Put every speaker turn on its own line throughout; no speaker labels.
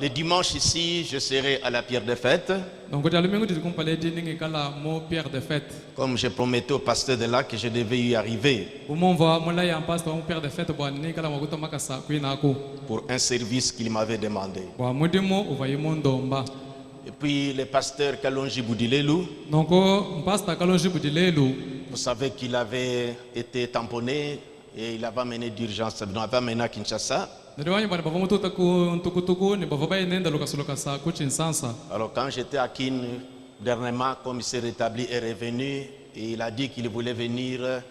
Les dimanches ici, je serai à la pierre de fête. Comme j'ai prometté au pasteur de là que je devais y arriver pour un service qu'il m'avait demandé. Et puis le pasteur Kalonji Boudilelu, vous savez qu'il avait été tamponné et il avait amené d'urgence, il avait amené à Kinshasa. Alors quand j'étais à Kin, dernièrement, comme il s'est rétabli et revenu, et il a dit qu'il voulait venir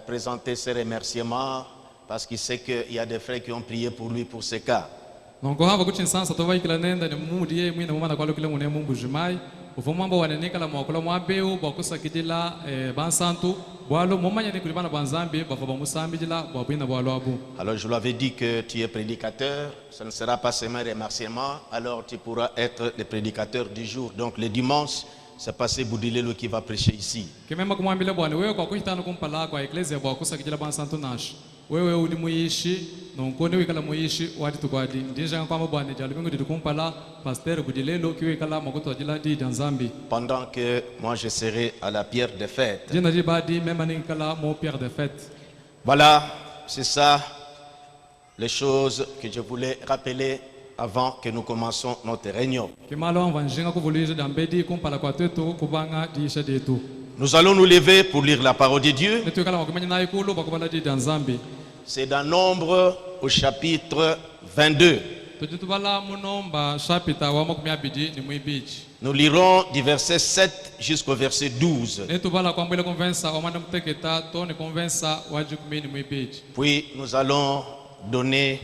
présenter ses remerciements parce qu'il sait qu'il y a des frères qui ont prié pour lui pour ce cas. Alors je lui avais dit que tu es prédicateur, ce ne sera pas seulement un remerciement, alors tu pourras être le prédicateur du jour. Donc le dimanche, c'est passé Boudilelu qui va prêcher ici. Pendant que moi je serai à la pierre de fête. Voilà, c'est ça les choses que je voulais rappeler avant que nous commençons notre réunion. Nous allons nous lever pour lire la parole de Dieu. C'est dans Nombre au chapitre 22. Nous lirons du verset 7 jusqu'au verset 12. Puis nous allons donner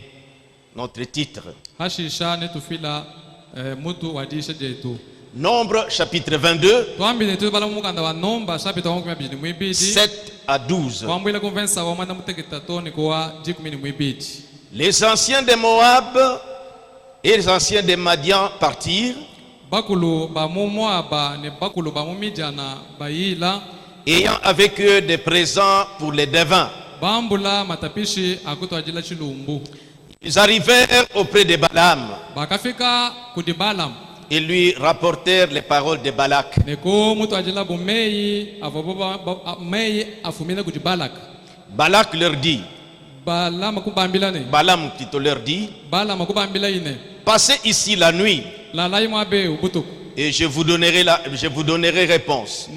notre titre. Nombre chapitre 22, 7 à 12. Les anciens de Moab et les anciens de Madian partirent, ayant avec eux des présents pour les devins. Ils arrivèrent auprès de Balaam et lui rapportèrent les paroles de Balak. Balak leur dit, Balaam plutôt leur dit, passez ici la nuit et je vous donnerai réponse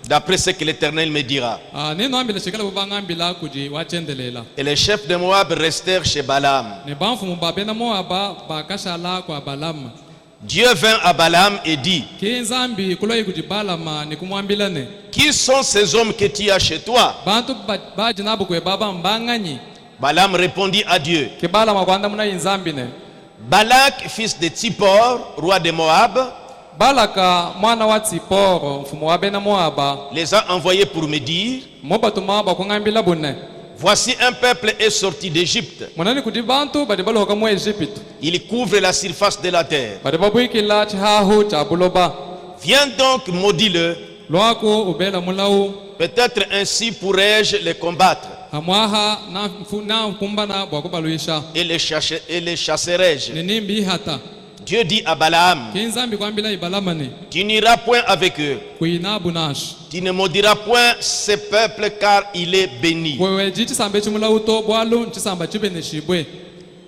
d'après ce que l'Éternel me dira. Et les chefs de Moab restèrent chez Balaam. Dieu vint à Balaam et dit, qui sont ces hommes que tu as chez toi? Balaam répondit à Dieu, Balak, fils de Tsippor, roi de Moab, les a envoyés pour me dire, voici un peuple est sorti d'Égypte. Il couvre la surface de la terre. Viens donc, maudis-le. Peut-être ainsi pourrais-je les combattre. Et les chasserai-je. Dieu dit à Balaam, tu n'iras point avec eux. Tu ne maudiras point ce peuple car il est béni.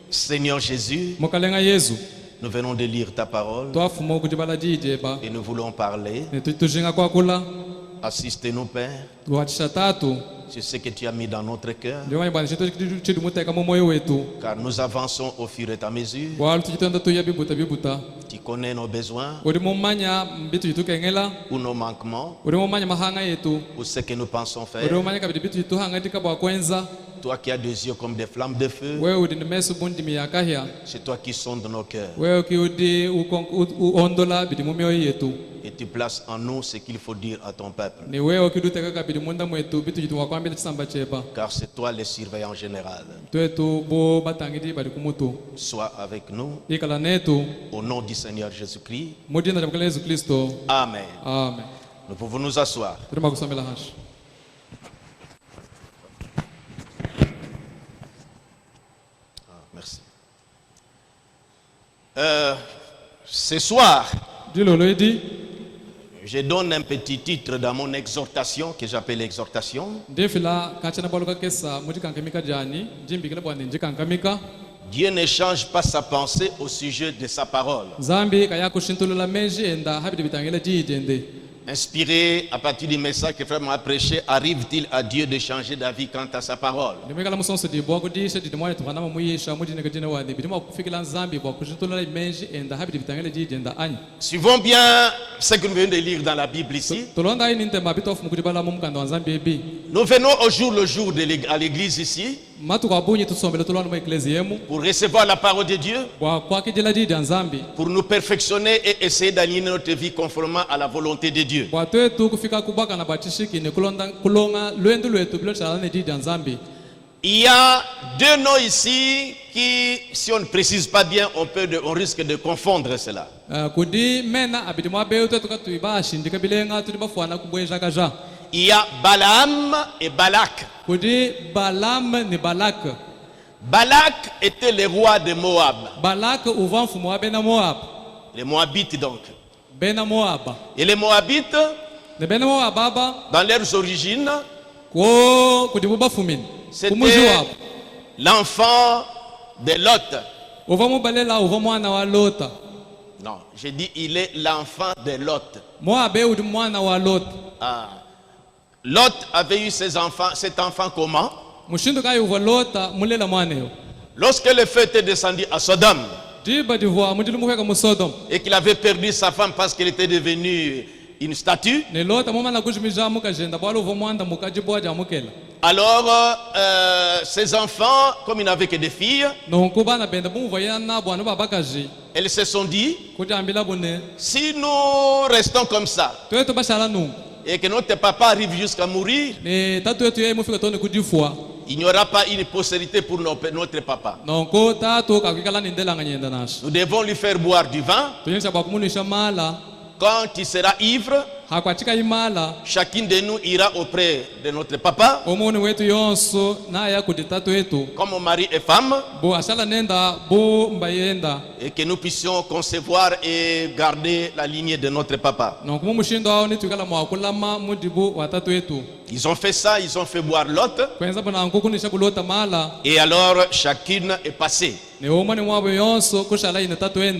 Seigneur Jésus, nous venons de lire ta parole et nous voulons parler. Assistez-nous, Père, sur ce que tu as mis dans notre cœur, car nous avançons au fur et à mesure. Tu connais nos besoins, ou nos manquements, ou ce que nous pensons faire. Toi qui as des yeux comme des flammes de feu, c'est toi qui sondes nos cœurs. Et tu places en nous ce qu'il faut dire à ton peuple. Car c'est toi le surveillant général. Sois avec nous. Au nom du Seigneur Jésus-Christ. Amen. Nous pouvons nous asseoir. Merci. Ce soir, je donne un petit titre dans mon exhortation que j'appelle exhortation. Dieu ne change pas sa pensée au sujet de sa parole. Inspiré à partir du message que frère m'a prêché, arrive-t-il à Dieu de changer d'avis quant à sa parole? Suivons bien ce que nous venons de lire dans la Bible ici. Nous venons au jour le jour à l'église ici pour recevoir la parole de Dieu, pour nous perfectionner et essayer d'aligner notre vie conformément à la volonté de Dieu. Il y a deux noms ici qui, si on ne précise pas bien, on risque de confondre cela. Il y a Balaam et Balak. Balak était le roi de Moab. Les Moabites donc. Et les Moabites, dans leurs origines, c'était l'enfant de Lot. Non, j'ai dit il est l'enfant de Lot. Ah. Lot avait eu cet enfant comment? Lorsque le feu était descendu à Sodome et qu'il avait perdu sa femme parce qu'elle était devenue une statue, alors ses enfants, comme il n'avait que des filles, elles se sont dit, si nous restons comme ça et que notre papa arrive jusqu'à mourir, il n'y aura pas une postérité pour notre papa. Nous devons lui faire boire du vin. Quand il sera ivre, chacun de nous ira auprès de notre papa, comme mari et femme, et que nous puissions concevoir et garder la lignée de notre papa. Ils ont fait ça, ils ont fait boire Lot, et alors chacune est passée.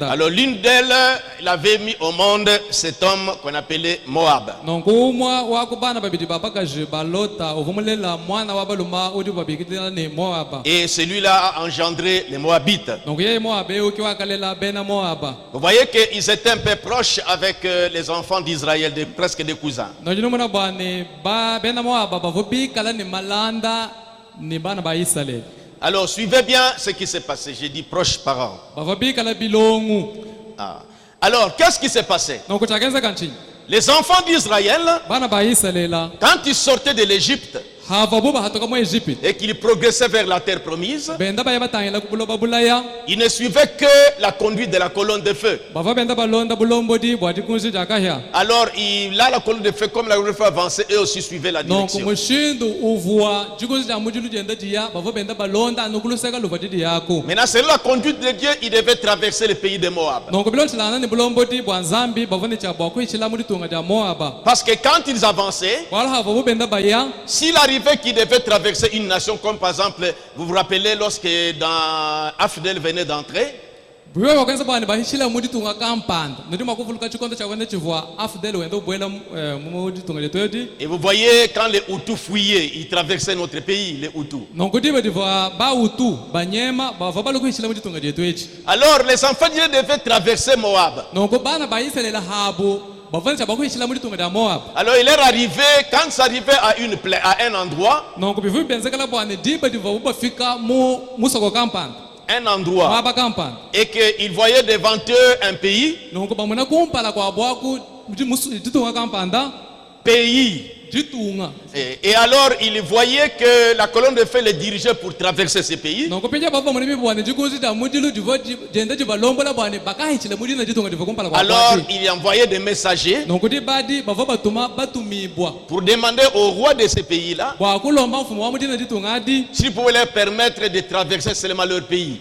Alors l'une d'elles, elle avait mis au monde cet homme qu'on appelait Moab. Et celui-là a engendré les Moabites. Vous voyez qu'ils étaient un peu proches avec les enfants d'Israël, presque des cousins. Alors suivez bien ce qui s'est passé. J'ai dit proches parents. Ah. Alors qu'est-ce qui s'est passé? Les enfants d'Israël, quand ils sortaient de l'Égypte et qu'ils progressaient vers la terre promise, ils ne suivaient que la conduite de la colonne de feu. Alors là, la colonne de feu, comme la colonne de feu avançait, eux aussi suivaient la direction. Maintenant, selon la conduite de Dieu, ils devaient traverser le pays de Moab. Parce que quand ils avançaient, s'il arrivait qu'ils devaient traverser une nation, comme par exemple, vous vous rappelez lorsque dans Afdel venait d'entrer, et vous voyez quand les Hutus fuyaient, ils traversaient notre pays, les Hutus. Alors les enfants de Dieu devaient traverser Moab. Alors il est arrivé, quand ça arrivait à un endroit, et qu'ils voyaient devant eux un pays, Et alors, il voyait que la colonne de feu les dirigeait pour traverser ces pays. Alors, il envoyait des messagers pour demander au roi de ces pays-là s'il pouvait leur permettre de traverser seulement leur pays.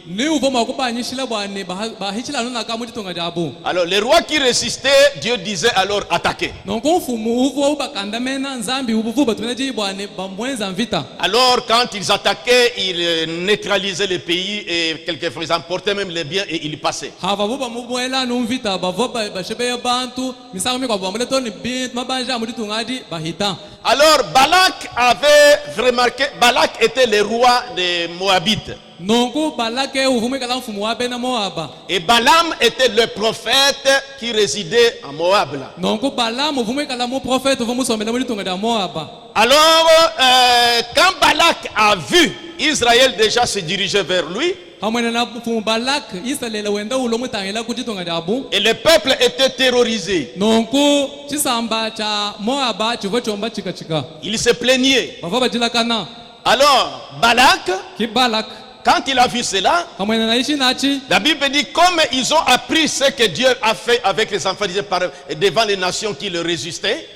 Alors, les rois qui résistaient, Dieu disait alors attaquer. Alors, quand ils attaquaient, ils neutralisaient les pays et quelquefois ils emportaient même les biens et ils passaient. Alors, Balak avait remarqué, Balak était le roi des Moabites. Et Balaam était le prophète qui résidait en Moab. Alors, quand Balak a vu Israël déjà se diriger vers lui, et le peuple était terrorisé, il se plaignait. Alors, Balak, quand il a vu cela, la Bible dit comme ils ont appris ce que Dieu a fait avec les enfants d'Israël devant les nations qui le résistaient,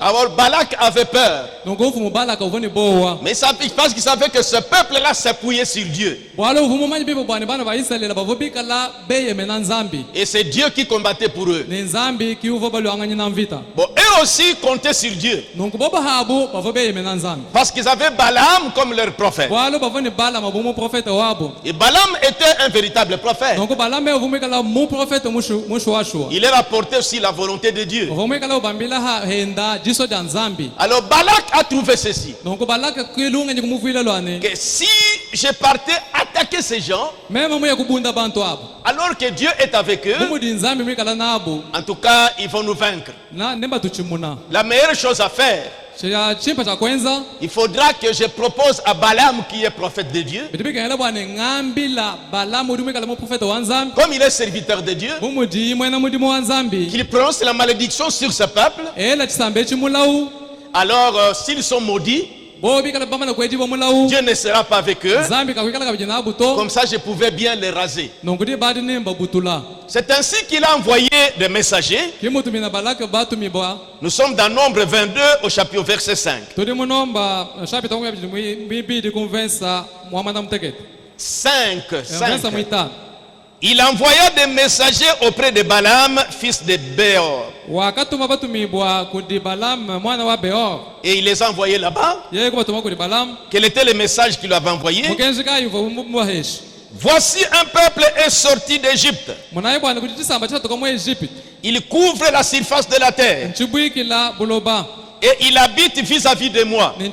alors Balak avait peur. Mais parce qu'il savait que ce peuple-là s'appuyait sur Dieu. Et c'est Dieu qui combattait pour eux. Bon, eux aussi comptaient sur Dieu. Parce qu'ils avaient Balaam comme leur prophète. Et Balaam était un véritable prophète. Il leur apportait aussi la volonté de Dieu. Alors Balak a trouvé ceci, que si je partais attaquer ces gens, alors que Dieu est avec eux, en tout cas ils vont nous vaincre. La meilleure chose à faire, il faudra que je propose à Balaam, qui est prophète de Dieu, comme il est serviteur de Dieu, qu'il prononce la malédiction sur ce peuple. Alors s'ils sont maudits, Dieu ne sera pas avec eux. Comme ça je pouvais bien les raser. C'est ainsi qu'il a envoyé des messagers. Nous sommes dans Nombre 22 au chapitre verset 5. 5. Il envoya des messagers auprès de Balaam, fils de Béor. Et il les a envoyés là-bas. Quel était le message qu'il avait envoyé? Voici un peuple est sorti d'Égypte. Il couvre la surface de la terre. Et il habite vis-à-vis de moi. Viens,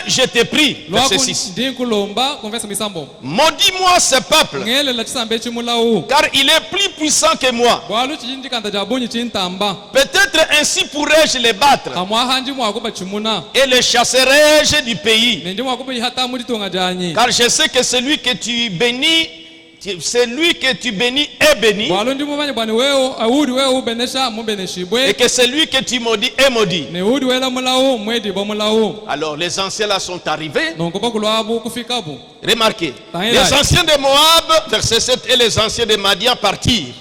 je te prie. Verset 6. Maudis-moi ce peuple, car il est plus puissant que moi. Peut-être ainsi pourrais-je les battre et les chasserai-je du pays. Car je sais que celui que tu bénis est béni, et que celui que tu maudis est maudit. Alors les anciens là sont arrivés. Remarquez, les anciens de Moab, verset 7, et les anciens de Madian partirent,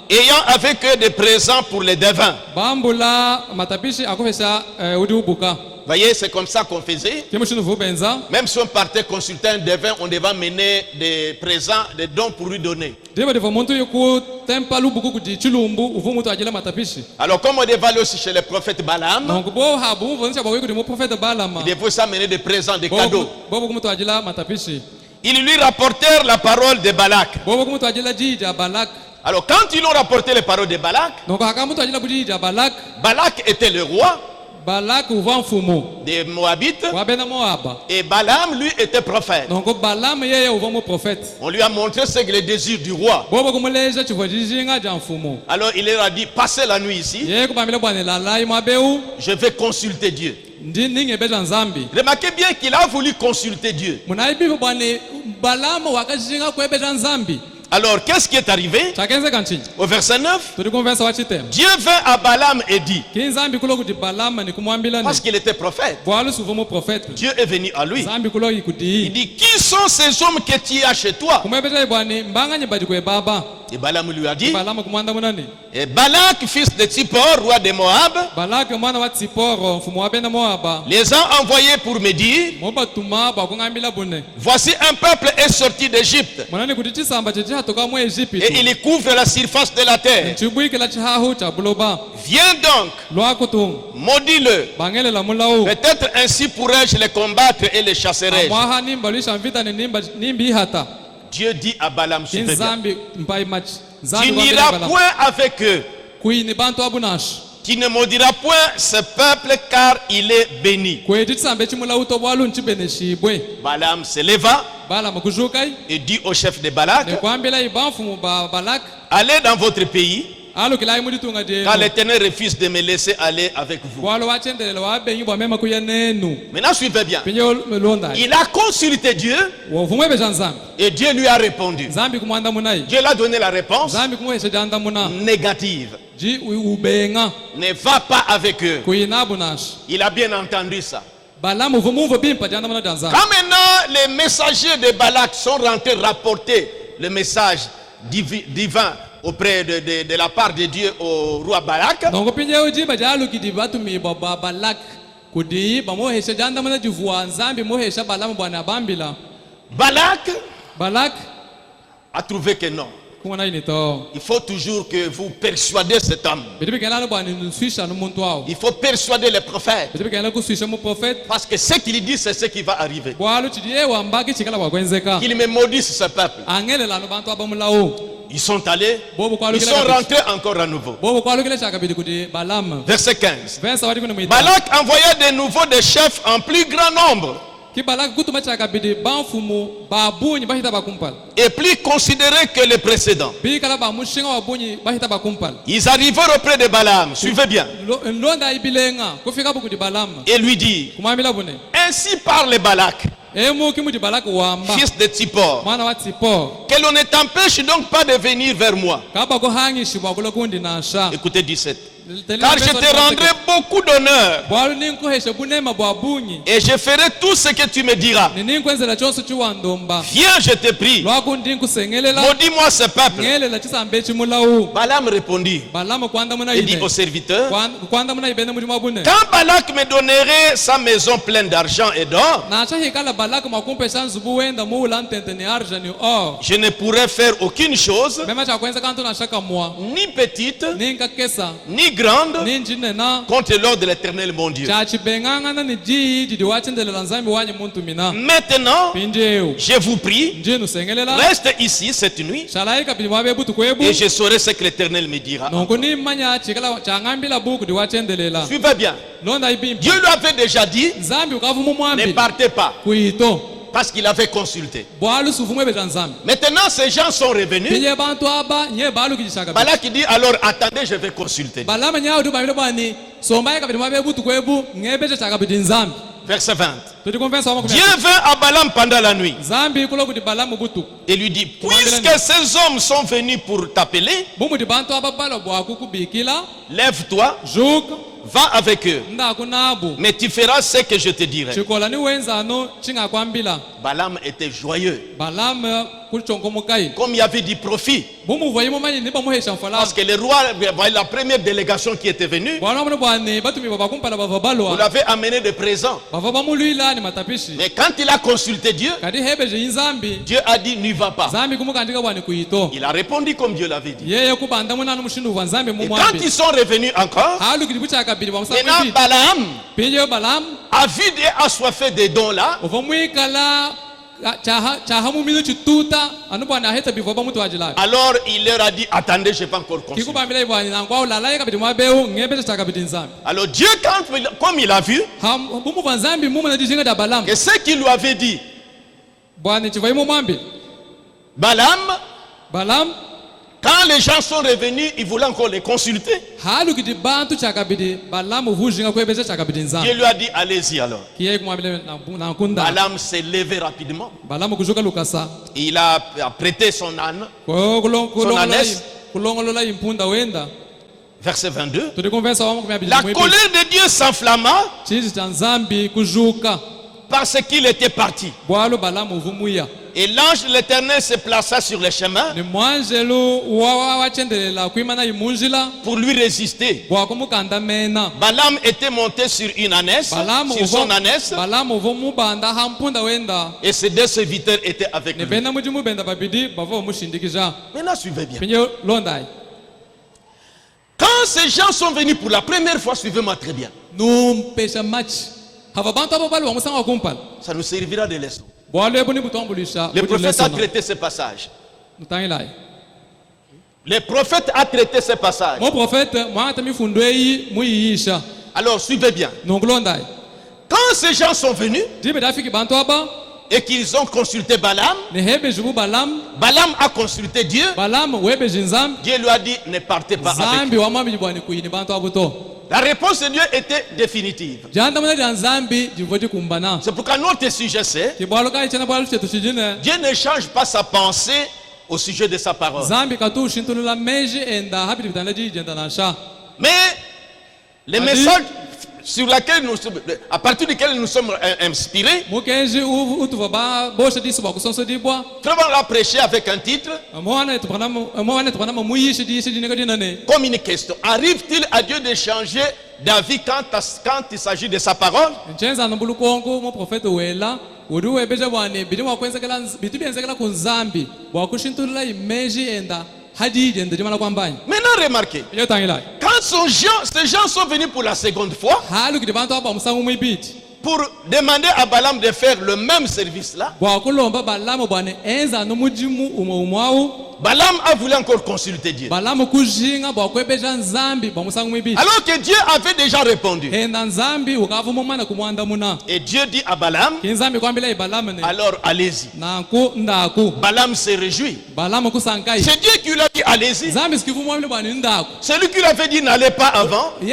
ayant avec eux des présents pour les devins. Voyez, c'est comme ça qu'on faisait. Même si on partait consulter un devin, on devait mener des présents, des dons pour lui donner. Alors comme on devait aller aussi chez le prophète Balaam, il devait s'amener des présents, des cadeaux. Ils lui rapportèrent la parole de Balak. Alors quand ils ont rapporté les paroles de Balak, Balak était le roi des Moabites, et Balaam lui était prophète. On lui a montré ce que le désir du roi. Alors il leur a dit, passez la nuit ici, je vais consulter Dieu. Remarquez bien qu'il a voulu consulter Dieu. Alors, qu'est-ce qui est arrivé? Au verset 9, Dieu vint à Balaam et dit, parce qu'il était prophète, Dieu est venu à lui. Il dit, qui sont ces hommes que tu as chez toi? Et Balaam lui a dit, et Balak, fils de Tsippor, roi de Moab, les a envoyés pour me dire, voici un peuple est sorti d'Égypte, et il couvre la surface de la terre. Viens donc, maudis-le. Peut-être ainsi pourrais-je les combattre et les chasserai. Dieu dit à Balaam, tu n'iras point avec eux. Tu ne maudiras point ce peuple car il est béni. Balaam se leva et dit au chef de Balak, allez dans votre pays, car l'Éternel refuse de me laisser aller avec vous. Maintenant suivez bien. Il a consulté Dieu et Dieu lui a répondu. Dieu lui a donné la réponse négative. Ne va pas avec eux. Il a bien entendu ça. Quand maintenant les messagers de Balak sont rentrés rapporter le message divin auprès de la part de Dieu au roi Balak, Balak a trouvé que non. Il faut toujours que vous persuadez cet homme. Il faut persuader les prophètes. Parce que ce qu'il dit, c'est ce qui va arriver. Qu'il me maudisse ce peuple. Ils sont allés, ils sont rentrés encore à nouveau. Verset 15. Balak envoya de nouveau des chefs en plus grand nombre et plus considérés que les précédents. Ils arrivèrent auprès de Balaam, suivez bien, et lui dit, ainsi parle Balak, fils de Tsippor, que l'on ne t'empêche donc pas de venir vers moi. Écoutez 17. Car je te rendrai beaucoup d'honneur et je ferai tout ce que tu me diras. Viens, je te prie, maudis-moi ce peuple. Balaam répondit et dit au serviteur, quand Balak me donnerait sa maison pleine d'argent et d'or, je ne pourrais faire aucune chose, ni petite, ni grande, contre l'ordre de l'Éternel mon Dieu. Maintenant, je vous prie, reste ici cette nuit et je saurai ce que l'Éternel me dira. Suivez bien. Dieu lui avait déjà dit, ne partez pas. Parce qu'il avait consulté. Maintenant, ces gens sont revenus. Balak dit, alors attendez, je vais consulter. Verset 20. Dieu vint à Balaam pendant la nuit et lui dit, puisque ces hommes sont venus pour t'appeler, lève-toi, va avec eux, mais tu feras ce que je te dirai. Balaam était joyeux, comme il y avait du profit, parce que le roi, la première délégation qui était venue, vous l'avez amené de présents. Mais quand il a consulté Dieu, Dieu a dit, n'y va pas. Il a répondu comme Dieu l'avait dit. Et quand ils sont revenus encore, maintenant Balaam, avide et assoiffé des dons là, alors il leur a dit, attendez, je n'ai pas encore consulté. Alors Dieu, comme il a vu, et ce qu'il lui avait dit, Balaam, Quand les gens sont revenus, ils voulaient encore les consulter. Dieu lui a dit, allez-y alors. Balaam s'est levé rapidement. Il a prêté son âne, son ânesse. Verset 22. La colère de Dieu s'enflamma parce qu'il était parti. Et l'ange de l'Éternel se plaça sur le chemin pour lui résister. Balaam était monté sur une ânesse, sur son ânesse, et ses deux serviteurs étaient avec lui. Maintenant, suivez bien. Quand ces gens sont venus pour la première fois, suivez-moi très bien. Ça nous servira de leçon. Le prophète a traité ce passage. Le prophète a traité ce passage. Alors suivez bien. Quand ces gens sont venus et qu'ils ont consulté Balaam, Balaam a consulté Dieu. Dieu lui a dit, ne partez pas avec eux. La réponse de Dieu était définitive. C'est pourquoi notre sujet c'est Dieu ne change pas sa pensée au sujet de sa parole. Mais les messages sur laquelle nous sommes, à partir duquel nous sommes inspirés, Trevor l'a prêché avec un titre comme une question. Arrive-t-il à Dieu de changer d'avis quand il s'agit de sa parole? Maintenant remarquez, quand ces gens sont venus pour la seconde fois pour demander à Balaam de faire le même service là, Balaam a voulu encore consulter Dieu. Alors que Dieu avait déjà répondu. Et Dieu dit à Balaam, alors allez-y. Balaam s'est réjoui. C'est Dieu qui lui a dit allez-y. C'est lui qui lui avait dit n'allez pas avant. Quand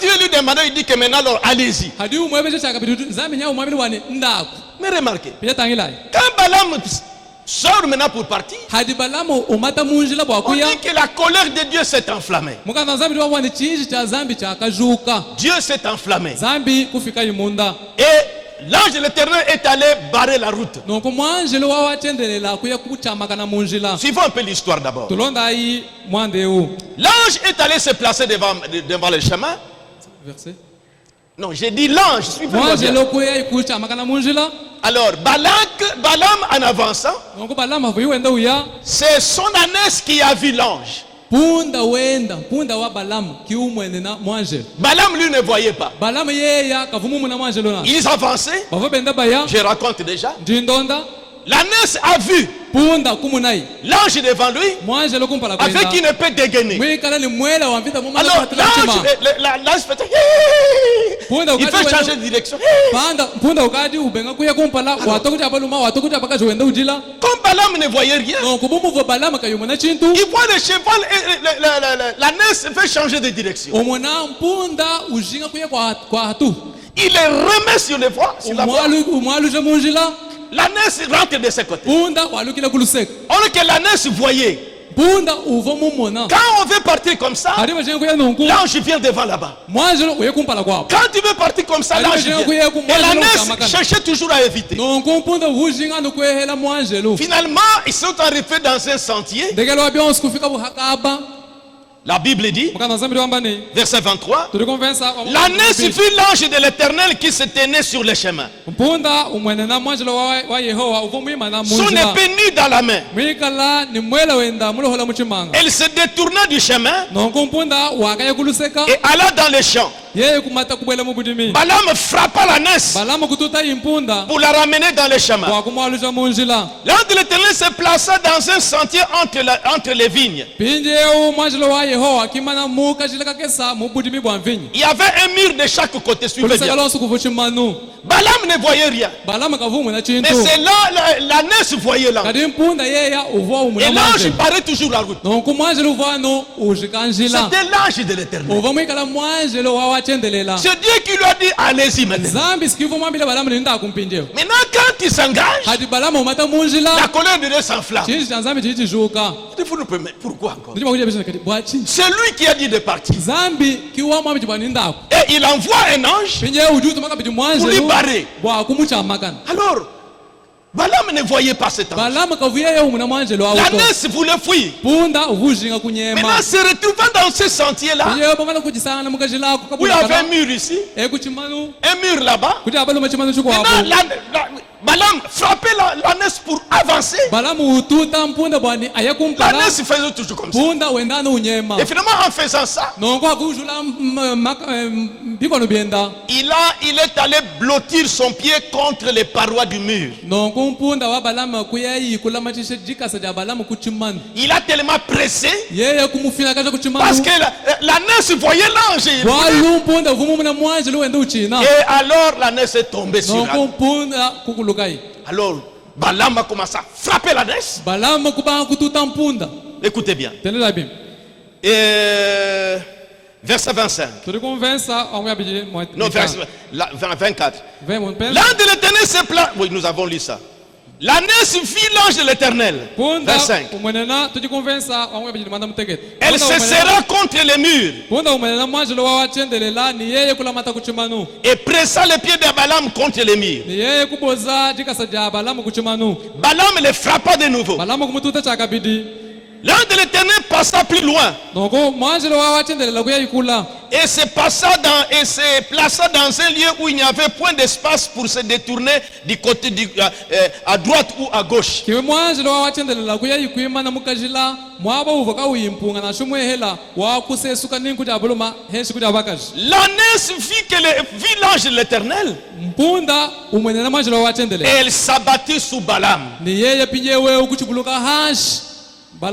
Dieu lui demandait, il dit que maintenant alors allez-y. Mais remarquez, quand Balaam sort maintenant pour partir, on dit que la colère de Dieu s'est enflammée. Dieu s'est enflammé. Et l'ange de l'Éternel est allé barrer la route. Suivons un peu l'histoire d'abord. L'ange est allé se placer devant le chemin. Non, j'ai dit l'ange. Alors, Balaam en avançant, c'est son ânesse qui a vu l'ange. Balaam lui ne voyait pas. Ils avançaient. Je raconte déjà. L'ânesse a vu l'ange devant lui avec une épée dégainée. Alors l'ange fait il fait changer de direction. Comme Balaam ne voyait rien, il voit le cheval et l'ânesse fait changer de direction. Il les remet sur les voies, sur la voie. L'ânesse rentre de ce côté. Or que l'ânesse voyait. Quand on veut partir comme ça, l'ange vient devant là-bas. Quand tu veux partir comme ça, l'ange vient. Et l'ânesse cherchait toujours à éviter. Finalement, ils sont arrivés dans un sentier. La Bible dit, verset 23, l'ânesse vit l'ange de l'Éternel qui se tenait sur le chemin. Son épée nue dans la main. Elle se détourna du chemin et alla dans les champs. Balaam frappa l'ânesse pour la ramener dans les chemins. L'ange de l'Éternel se plaça dans un sentier entre les vignes. Il y avait un mur de chaque côté. Suivez bien. Balaam ne voyait rien. Mais c'est là l'ânesse voyait l'ange. Et l'ange paraît toujours la route. C'était l'ange de l'Éternel. C'est Dieu qui lui a dit allez-y maintenant. Maintenant quand il s'engage, la colère de Dieu s'enflamme. Pourquoi encore? C'est lui qui a dit de partir. Et il envoie un ange pour lui barrer. Alors Balaam ne voyait pas cet ange. L'ânesse voulait fuir. Maintenant, se retrouvant dans ce sentier-là, où il y avait un mur ici, un mur là-bas, Balaam frappait l'ânesse pour avancer. L'ânesse faisait toujours comme ça. Et finalement, en faisant ça, il est allé blottir son pied contre les parois du mur. Il a tellement pressé parce que l'ânesse voyait l'ange. Et alors l'ânesse est tombée sur elle. Alors Balaam a commencé à frapper l'ânesse. Écoutez bien. Et verset 25. Non, verset 24. L'ange de l'Éternel se plaint. Oui, nous avons lu ça. L'ânesse vit l'ange de l'Éternel. 25. Elle se serra contre les murs et pressa les pieds de Balaam contre les murs. Balaam les frappa de nouveau. L'ange de l'Éternel passa plus loin et se plaça dans un lieu où il n'y avait point d'espace pour se détourner du côté à droite ou à gauche. L'ânesse vit l'ange de l'Éternel et elle s'abattit sous Balaam. La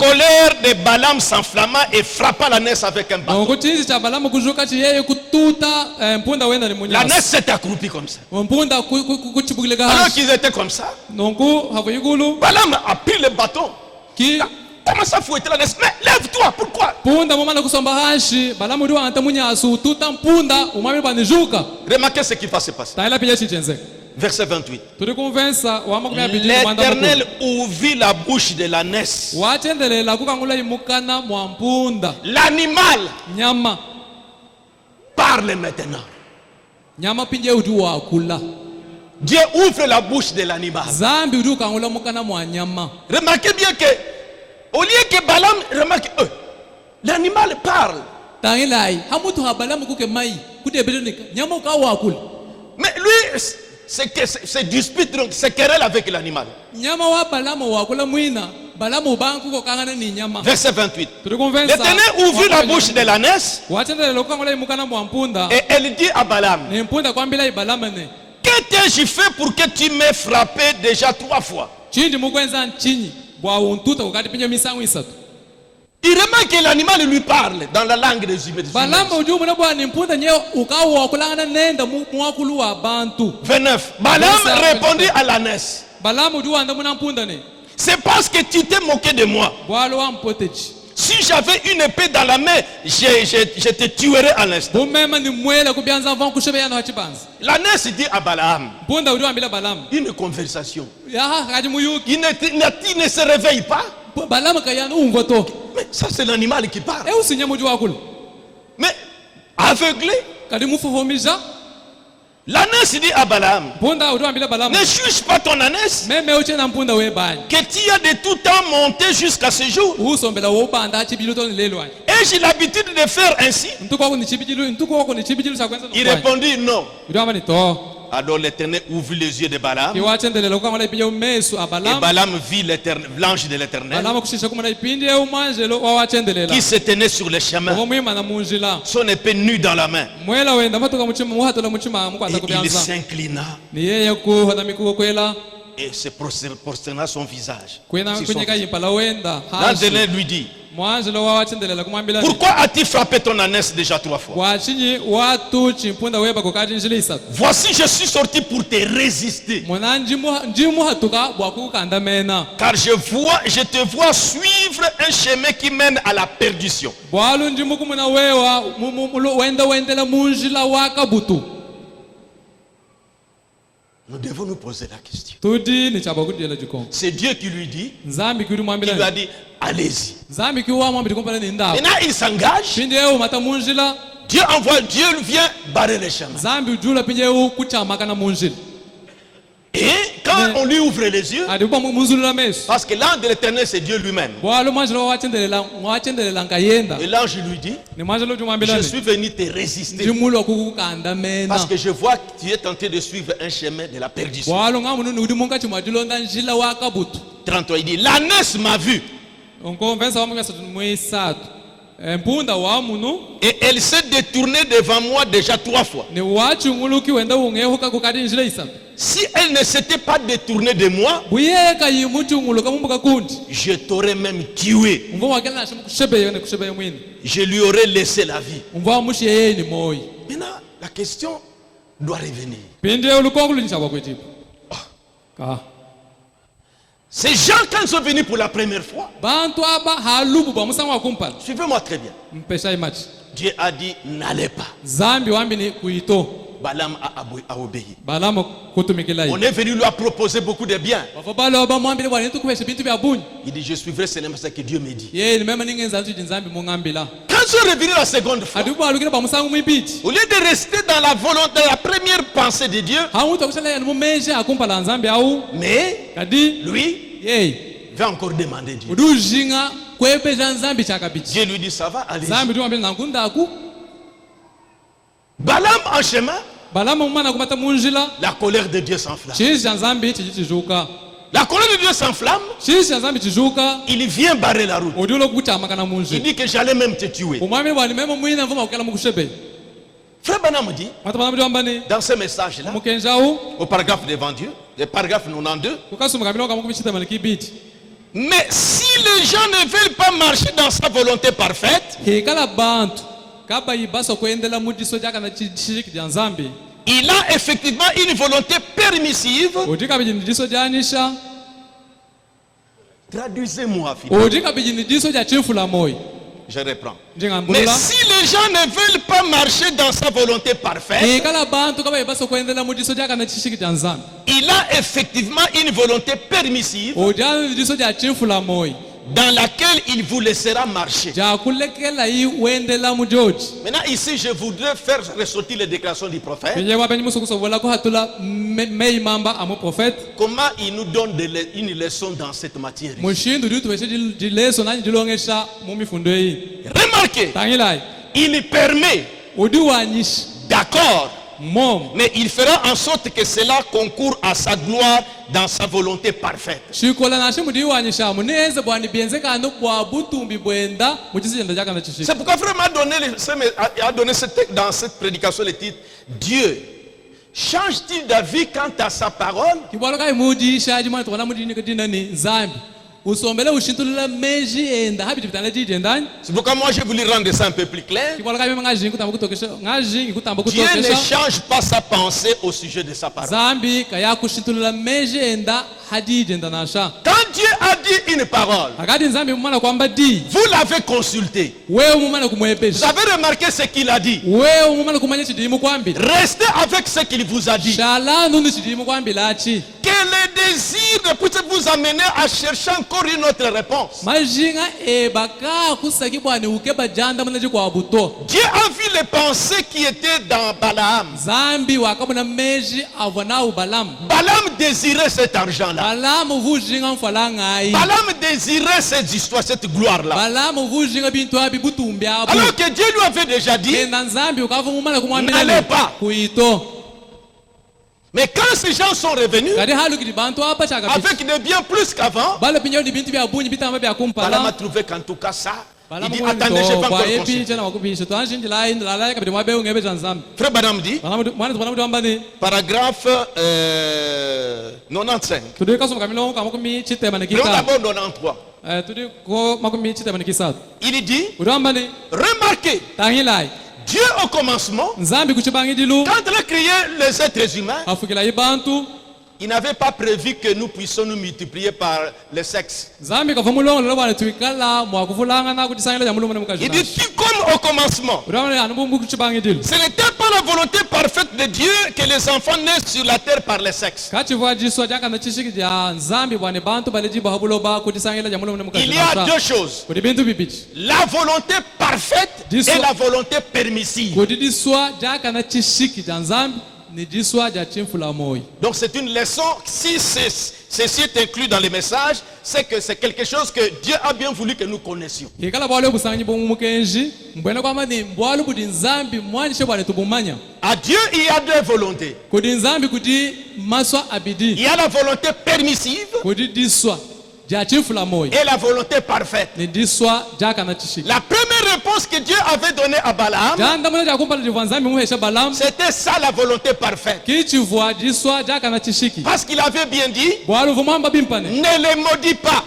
colère de Balaam s'enflamma et frappa l'ânesse avec un bâton. L'ânesse s'est accroupie comme ça. Alors qu'ils étaient comme ça, Balaam a pris le bâton. Comment ça fouetter l'ânesse? Mais lève-toi, pourquoi? Remarquez ce qui va se passer. Verset 28. L'Éternel ouvrit la bouche de l'ânesse. L'animal parle maintenant. Dieu ouvre la bouche de l'animal. Remarquez bien que, au lieu que Balaam, remarquez, l'animal parle. Mais lui, c'est dispute, donc c'est querelle avec l'animal. Verset 28. L'Éternel ouvrit la bouche de l'ânesse et elle dit à Balaam: que t'ai-je fait pour que tu m'aies frappé déjà 3 fois? Il remarque que l'animal lui parle dans la langue des humains. 29. Balaam répondit à l'ânesse: c'est parce que tu t'es moqué de moi. Si j'avais une épée dans la main, je te tuerais à l'instant. L'ânesse dit à Balaam une conversation. Il ne se réveille pas. Mais ça, c'est l'animal qui parle. Mais aveuglé, l'ânesse dit à Balaam: ne juge pas ton ânesse, que tu as de tout temps monté jusqu'à ce jour. Et j'ai l'habitude de faire ainsi. Il répondit: non. Alors l'Éternel ouvrit les yeux de Balaam. Et Balaam vit l'ange de l'Éternel qui se tenait sur le chemin, son épée nue dans la main. Et il s'inclina et se prosterna son visage. L'Éternel lui dit: pourquoi as-tu frappé ton ânesse déjà 3 fois? Voici, je suis sorti pour te résister. Car je te vois suivre un chemin qui mène à la perdition. Nous devons nous poser la question. C'est Dieu qui lui dit, il lui a dit, allez-y. Maintenant il s'engage. Dieu vient barrer les chemins. Et quand on lui ouvre les yeux, parce que l'ange de l'Éternel c'est Dieu lui-même, et l'ange lui dit: je suis venu te résister parce que je vois que tu es tenté de suivre un chemin de la perdition. 33, il dit: l'ânesse m'a vu et elle s'est détournée devant moi déjà 3 fois. Si elle ne s'était pas détournée de moi, je t'aurais même tué. Je lui aurais laissé la vie. Maintenant, la question doit revenir. Ces gens, quand ils sont venus pour la première fois, suivez-moi très bien. Dieu a dit: n'allez pas. Balaam a obéi. On est venu lui proposer beaucoup de biens. Il dit: je suivrai seulement ce que Dieu me dit. Quand ils sont revenus la seconde fois, au lieu de rester dans la volonté, la première pensée de Dieu, mais lui va encore demander Dieu. Dieu lui dit: ça va, allez. Balaam en chemin, la colère de Dieu s'enflamme. La colère de Dieu s'enflamme. Il vient barrer la route. Il dit que j'allais même te tuer. Frère Branham dit dans ce message-là, au paragraphe devant Dieu, le paragraphe 92, mais si les gens ne veulent pas marcher dans sa volonté parfaite, il a effectivement une volonté permissive. Traduisez-moi, je reprends. Mais si les gens ne veulent pas marcher dans sa volonté parfaite, il a effectivement une volonté permissive dans laquelle il vous laissera marcher. Maintenant ici je voudrais faire ressortir les déclarations du prophète. Comment il nous donne une leçon dans cette matière. Remarquez, il permet, d'accord, mais il fera en sorte que cela concourt à sa gloire dans sa volonté parfaite. C'est pourquoi frère m'a donné dans cette prédication le titre: Dieu change-t-il d'avis quant à sa parole? C'est pourquoi moi je voulais rendre ça un peu plus clair. Dieu ne change pas sa pensée au sujet de sa parole. Quand Dieu a dit une parole, vous l'avez consulté, vous avez remarqué ce qu'il a dit, restez avec ce qu'il vous a dit. Que le désir ne puisse vous amener à chercher encore une autre réponse. Dieu a vu les pensées qui étaient dans Balaam. Balaam désirait cet argent-là. Balaam désirait cette histoire, cette gloire-là. Alors que Dieu lui avait déjà dit: n'allez pas. Mais quand ces gens sont revenus avec des biens plus qu'avant, Balaam a trouvé qu'en tout cas ça, il dit attendez, je vais encore consulter. Frère Branham dit, paragraphe 95. Prenons d'abord 93. Il dit, remarquez, Dieu au commencement, quand il a créé les êtres humains, il n'avait pas prévu que nous puissions nous multiplier par le sexe. Il dit tout comme au commencement. Ce n'était pas la volonté parfaite de Dieu que les enfants naissent sur la terre par le sexe. Il y a deux choses. La volonté parfaite et la volonté permissive. Donc c'est une leçon, si ceci est inclus dans les messages, c'est que c'est quelque chose que Dieu a bien voulu que nous connaissions. À Dieu, il y a deux volontés. Il y a la volonté permissive et la volonté parfaite. La première réponse que Dieu avait donnée à Balaam, c'était ça la volonté parfaite. Parce qu'il avait bien dit, ne les maudis pas,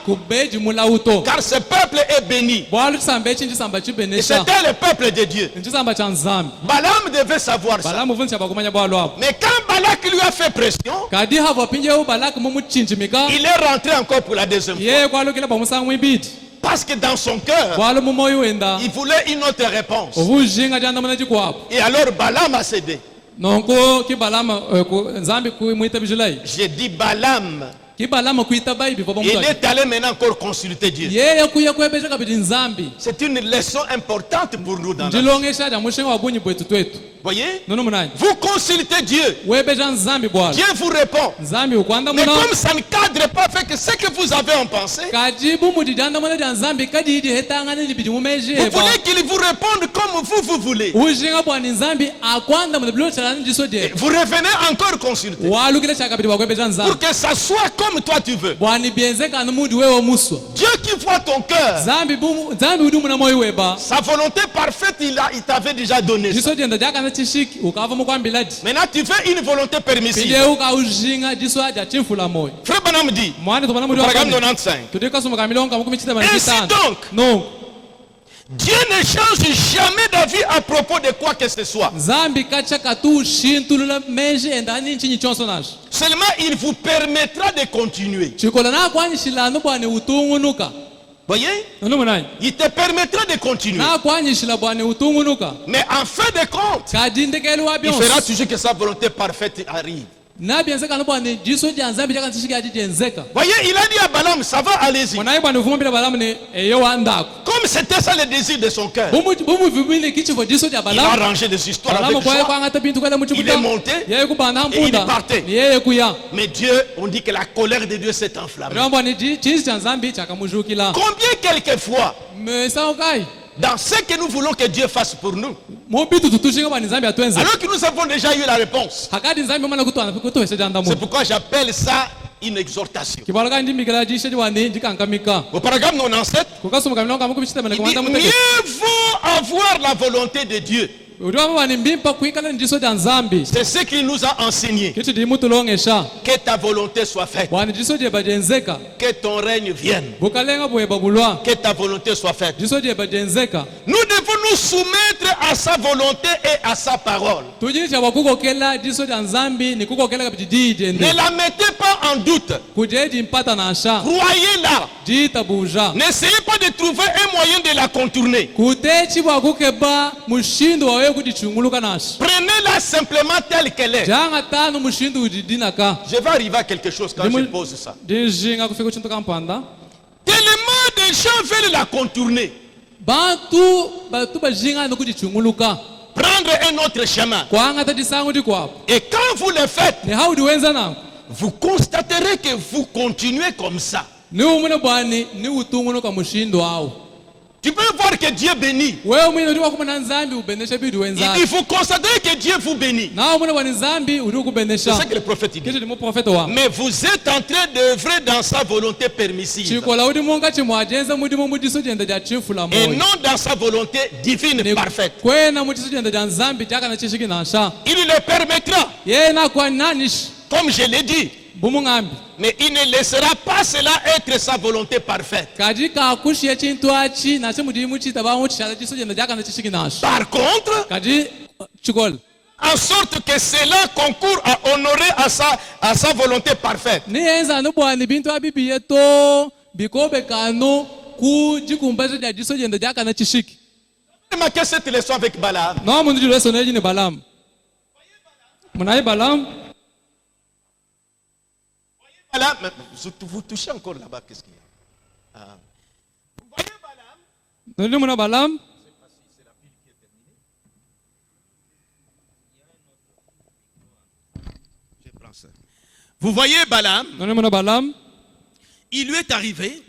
car ce peuple est béni. Et c'était le peuple de Dieu. Balaam devait savoir ça. Mais quand Balak lui a fait pression, il est rentré encore pour la deuxième fois. Parce que dans son cœur, il voulait une autre réponse. Et alors Balaam a cédé. J'ai dit Balaam. Il est allé maintenant encore consulter Dieu. C'est une leçon importante pour nous dans la vie. Voyez? Vous consultez Dieu. Dieu vous répond. Mais comme ça ne cadre pas avec ce que vous avez en pensée, vous voulez qu'il vous réponde comme vous voulez. Vous revenez encore consulter. Pour que ça soit comme toi tu veux. Dieu qui voit ton cœur, sa volonté parfaite, il t'avait déjà donné ça. Maintenant tu veux une volonté permissive. Frère Branham dit, paragraphe 95. Ainsi donc, Dieu ne change jamais d'avis à propos de quoi que ce soit. Seulement il vous permettra de continuer. Voyez? Il te permettra de continuer. Mais en fin de compte, il fera toujours que sa volonté parfaite arrive. Voyez, il a dit à Balaam, ça va, allez-y. Comme c'était ça le désir de son cœur, il a arrangé des histoires avec joie. Il est monté et il est parti. Mais Dieu, on dit que la colère de Dieu s'est enflammée. Combien quelquefois dans ce que nous voulons que Dieu fasse pour nous, alors que nous avons déjà eu la réponse. C'est pourquoi j'appelle ça une exhortation. Au paragraphe 97, il dit mieux vaut avoir la volonté de Dieu. C'est ce qu'il nous a enseigné. Que ta volonté soit faite. Que ton règne vienne. Que ta volonté soit faite. Nous devons nous soumettre à sa volonté et à sa parole. Ne la mettez pas en doute. Croyez-la. N'essayez pas de trouver un moyen de la contourner. Prenez-la simplement telle qu'elle est. Je vais arriver à quelque chose quand je pose ça. Tellement de gens veulent la contourner. Prendre un autre chemin. Et quand vous le faites, vous constaterez que vous continuez comme ça. Tu peux voir que Dieu bénit. Il faut constater que Dieu vous bénit. C'est ça que le prophète dit. Mais vous êtes en train d'œuvrer dans sa volonté permissive. Et non dans sa volonté divine parfaite. Il le permettra. Comme je l'ai dit. Mais il ne laissera pas cela être sa volonté parfaite. Par contre, en sorte que cela concourt à honorer à sa volonté parfaite. Remarquez cette leçon avec Balaam. Là, vous touchez encore là-bas, qu'est-ce qu'il y a? Vous voyez Balaam? Je ne sais pas si c'est la pile qui est terminée. Je prends ça. Vous voyez Balaam? Il lui est arrivé.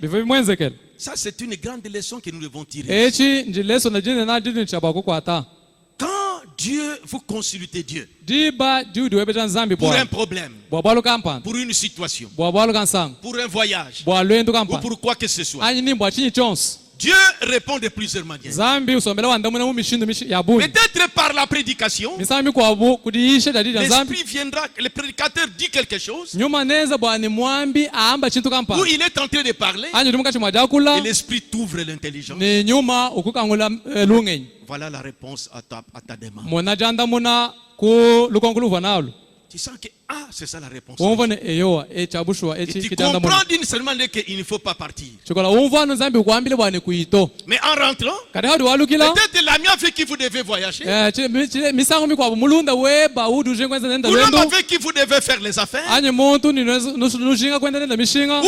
Ça, c'est une grande leçon que nous devons tirer. Quand Dieu, vous consultez Dieu pour un problème, pour une situation, pour un voyage, ou pour quoi que ce soit, Dieu répond de plusieurs manières. Peut-être par la prédication, l'esprit viendra, le prédicateur dit quelque chose, où il est en train de parler, et l'esprit t'ouvre l'intelligence. Voilà la réponse à ta demande. Tu sens que c'est ça la réponse. Et tu comprends d'une certaine manière qu'il ne faut pas partir. Mais en rentrant, peut-être l'ami avec qui vous devez voyager, ou l'homme avec qui vous devez faire les affaires, ou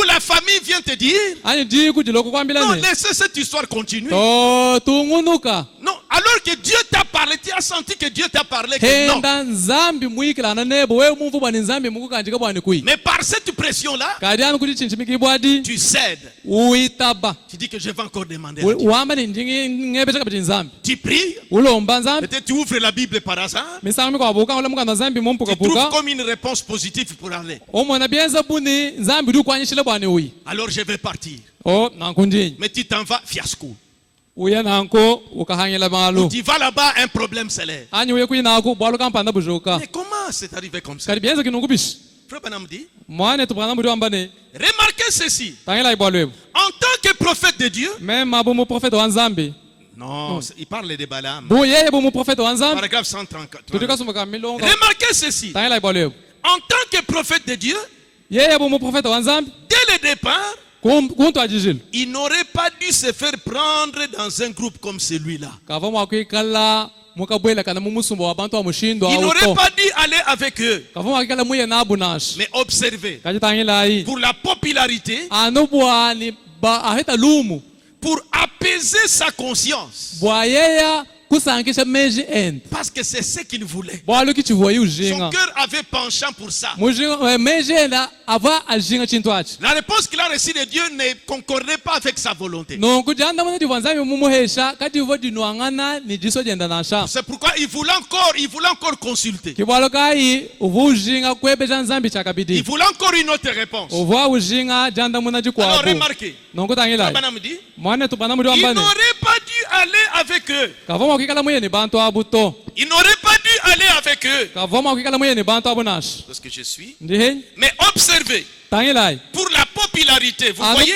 la famille vient te dire, non, laissez cette histoire continuer. Non, alors que Dieu t'a parlé, tu as senti que Dieu t'a parlé que non. Mais par cette pression-là, tu cèdes. Tu dis que je vais encore demander à Dieu. Tu pries. Peut-être tu ouvres la Bible par hasard. Tu trouves comme une réponse positive pour aller. Alors je vais partir. Mais tu t'en vas, fiasco. Ou tu vas là-bas, un problème s'élève. Mais comment c'est arrivé comme ça? Frère Branham dit, remarquez ceci. En tant que prophète de Dieu, non, il parle de Balaam. Paragraphe 134. Remarquez ceci. En tant que prophète de Dieu, dès le départ, il n'aurait pas dû se faire prendre dans un groupe comme celui-là. Il n'aurait pas dû aller avec eux. Mais observez. Pour la popularité, pour apaiser sa conscience. Parce que c'est ce qu'il voulait. Son cœur avait penchant pour ça. La réponse qu'il a reçue de Dieu ne concordait pas avec sa volonté. C'est pourquoi il voulait encore consulter. Il voulait encore une autre réponse. Alors remarquez, il n'aurait pas dû aller avec eux. Il n'aurait pas dû aller avec eux. C'est ce que je suis. Mais observez. Pour la popularité, vous voyez,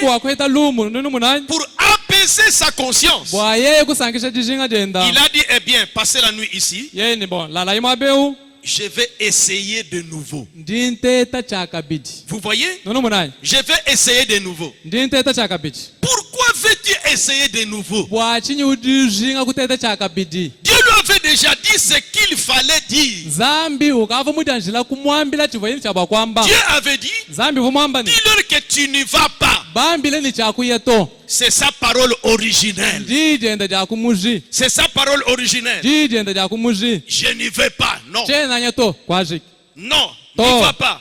pour apaiser sa conscience, il a dit, eh bien, passez la nuit ici. Je vais essayer de nouveau. Vous voyez? Je vais essayer de nouveau. Pourquoi veux-tu essayer de nouveau? Dieu lui avait déjà dit ce qu'il fallait dire. Dieu avait dit, dis-leur que tu n'y vas pas. C'est sa parole originelle. C'est sa parole originelle. Je n'y vais pas. Non. Non, n'y va pas.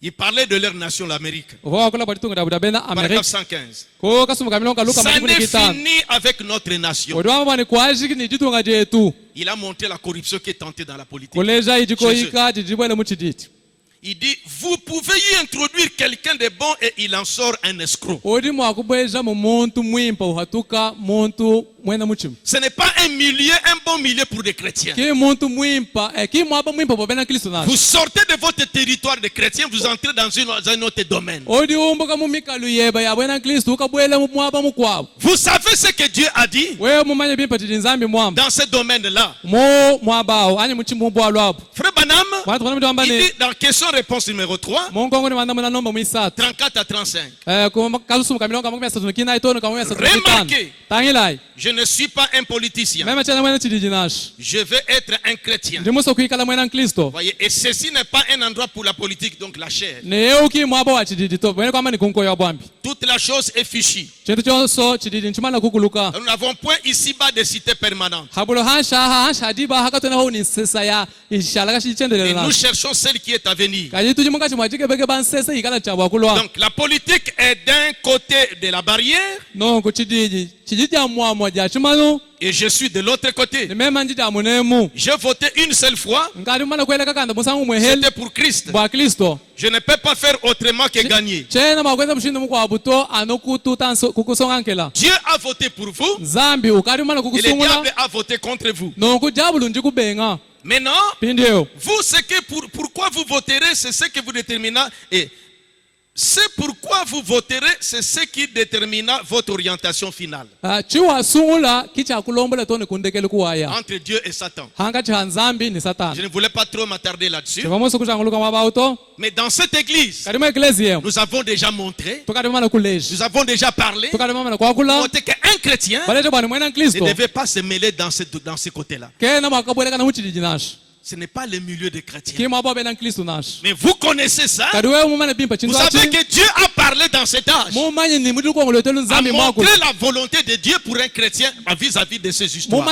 Ils parlaient de leur nation, l'Amérique. Paragraphe 115. Ça n'est fini avec notre nation. Il a montré la corruption qui est tentée dans la politique. Il dit, vous pouvez y introduire quelqu'un de bon et il en sort un escroc. Ce n'est pas un bon milieu pour des chrétiens. Vous sortez de votre territoire de chrétiens, vous entrez dans un autre domaine. Vous savez ce que Dieu a dit dans ce domaine-là. Frère Branham, il dit dans question-réponse numéro 3, 34 à 35. Remarquez, je ne suis pas un politicien. Je veux être un chrétien. Voyez, et ceci n'est pas un endroit pour la politique, donc la chair. Toute la chose est fichue. Nous n'avons point ici-bas de cité permanente. Et nous cherchons celle qui est à venir. Donc la politique est d'un côté de la barrière. Et je suis de l'autre côté. J'ai voté une seule fois. C'était pour Christ. Je ne peux pas faire autrement que gagner. Dieu a voté pour vous. Et le diable a voté contre vous. Maintenant, vous, pourquoi vous voterez, c'est ce que vous déterminez. Et c'est pourquoi vous voterez, c'est ce qui déterminera votre orientation finale. Entre Dieu et Satan. Je ne voulais pas trop m'attarder là-dessus. Mais dans cette église, nous avons déjà montré, nous avons déjà parlé, qu'un chrétien ne devait pas se mêler dans ce côté-là. Ce n'est pas le milieu des chrétiens. Mais vous connaissez ça. Vous savez que Dieu a parlé dans cet âge. A montré la volonté de Dieu pour un chrétien vis-à-vis de ces histoires.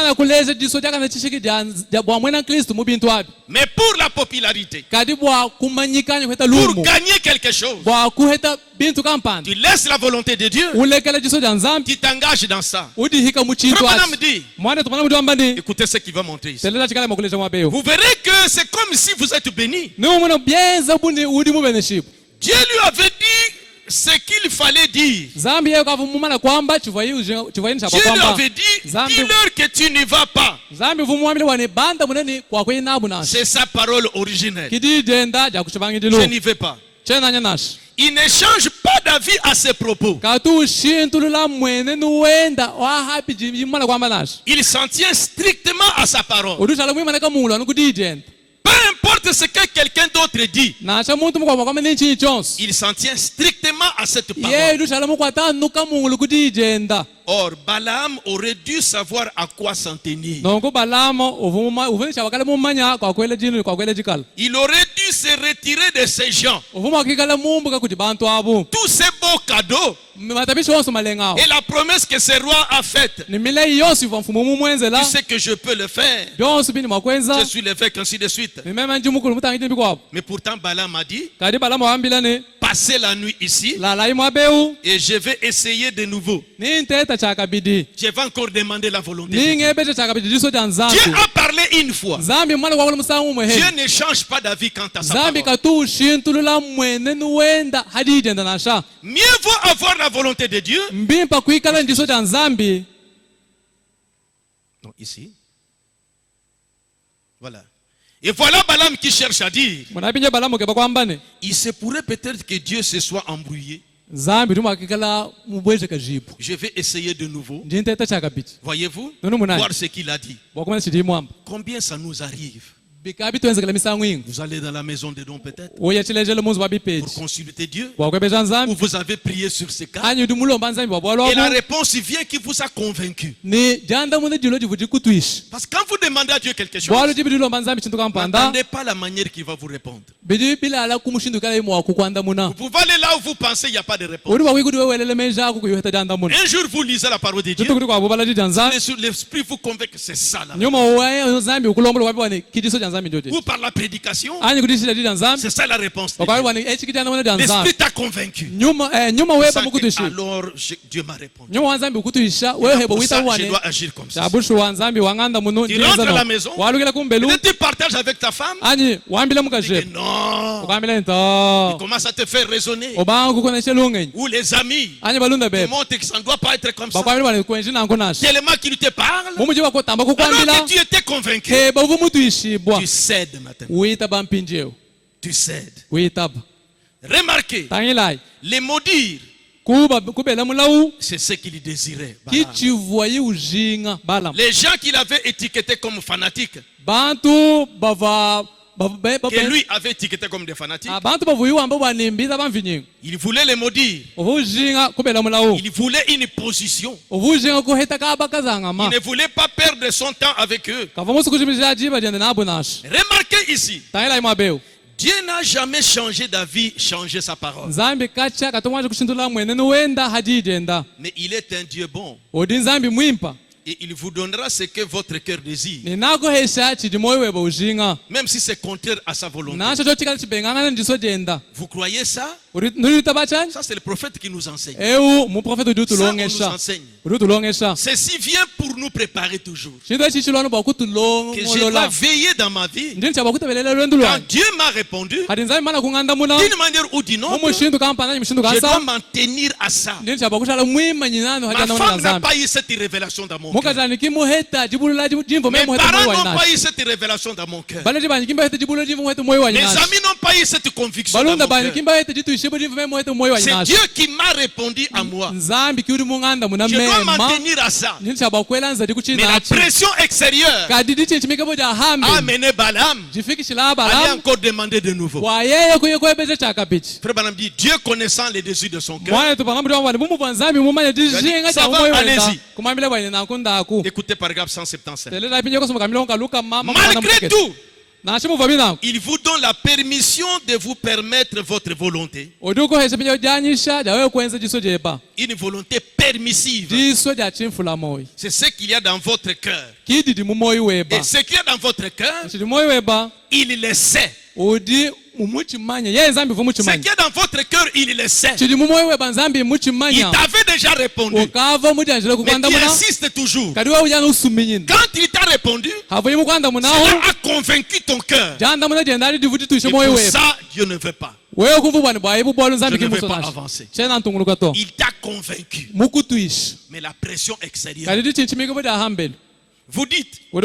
Mais pour la popularité, pour gagner quelque chose, tu laisses la volonté de Dieu, tu t'engages dans ça. Écoutez ce qu'il va montrer ici. Vous verrez que c'est comme si vous êtes béni. Dieu lui avait dit ce qu'il fallait dire. Dieu lui avait dit, dis-leur que tu n'y vas pas. C'est sa parole originelle. Je n'y vais pas. Il ne change pas d'avis à ses propos. Il s'en tient strictement à sa parole. Peu importe ce que quelqu'un d'autre dit, il s'en tient strictement à cette parole. Or, Balaam aurait dû savoir à quoi s'en tenir. Il aurait dû se retirer de ces gens. Tous ces beaux cadeaux et la promesse que ce roi a faite. Tu sais que je peux le faire. Je suis l'évêque, ainsi de suite. Mais pourtant, Balaam a dit, passez la nuit ici et je vais essayer de nouveau. Je vais encore demander la volonté de Dieu. Dieu a parlé une fois. Dieu ne change pas d'avis quant à sa parole. Mieux vaut avoir la volonté de Dieu. Non, ici. Voilà. Et voilà Balaam qui cherche à dire. Il se pourrait peut-être que Dieu se soit embrouillé. Je vais essayer de nouveau. Voyez-vous? Voir ce qu'il a dit. Combien ça nous arrive? Vous allez dans la maison de dons peut-être pour consulter Dieu, ou vous avez prié sur ce cas et la réponse vient qui vous a convaincu. Parce que quand vous demandez à Dieu quelque chose, n'attendez pas la manière qu'il va vous répondre. Vous pouvez aller là où vous pensez il n'y a pas de réponse. Un jour vous lisez la parole de Dieu, l'esprit vous convainc que c'est ça là. ou par la prédication, c'est ça la réponse. L'Esprit t'a convaincu. Alors Dieu m'a répondu. Pour ça, je dois agir comme ça. Tu rentres à la maison, et tu partages avec ta femme. Il dit non. Il commence à te faire raisonner. Ou les amis te montrent que ça ne doit pas être comme ça. Tellement qu'il te parle, alors que tu étais convaincu, tu cèdes maintenant. Tu cèdes. Remarquez, les maudire, c'est ce qu'il désirait. Les gens qu'il avait étiquetés comme fanatiques, que lui avait étiqueté comme des fanatiques, il voulait les maudire. Il voulait une position. Il ne voulait pas perdre son temps avec eux. Remarquez ici, Dieu n'a jamais changé d'avis, changé sa parole. Mais il est un Dieu bon. Et il vous donnera ce que votre cœur désire. Même si c'est contraire à sa volonté. Vous croyez ça? Ça c'est le prophète qui nous enseigne. Ça on nous enseigne. Ceci vient pour nous préparer toujours. Que je dois veiller dans ma vie. Quand Dieu m'a répondu, d'une manière ou d'une autre, je dois m'en tenir à ça. Ma femme n'a pas eu cette révélation dans mon cœur. Mes parents n'ont pas eu cette révélation dans mon cœur. Mes amis n'ont pas eu cette conviction dans mon cœur. C'est Dieu qui m'a répondu à moi. Je dois m'en tenir à ça. Mais la pression extérieure a amené Balaam à aller encore demander de nouveau. Frère Balaam dit, Dieu connaissant les désirs de son cœur, ça va, allez-y. Écoutez paragraphe 177. Malgré tout, il vous donne la permission de vous permettre votre volonté. Une volonté permissive. C'est ce qu'il y a dans votre cœur. Et ce qu'il y a dans votre cœur, il le sait. Ce qu'il y a dans votre cœur, il le sait. Il t'avait déjà répondu. Mais tu insistes toujours. Quand il t'a répondu, cela a convaincu ton cœur. Et pour ça, Dieu ne veut pas. Je ne veux pas avancer. Il t'a convaincu. Mais la pression extérieure. Vous dites, eh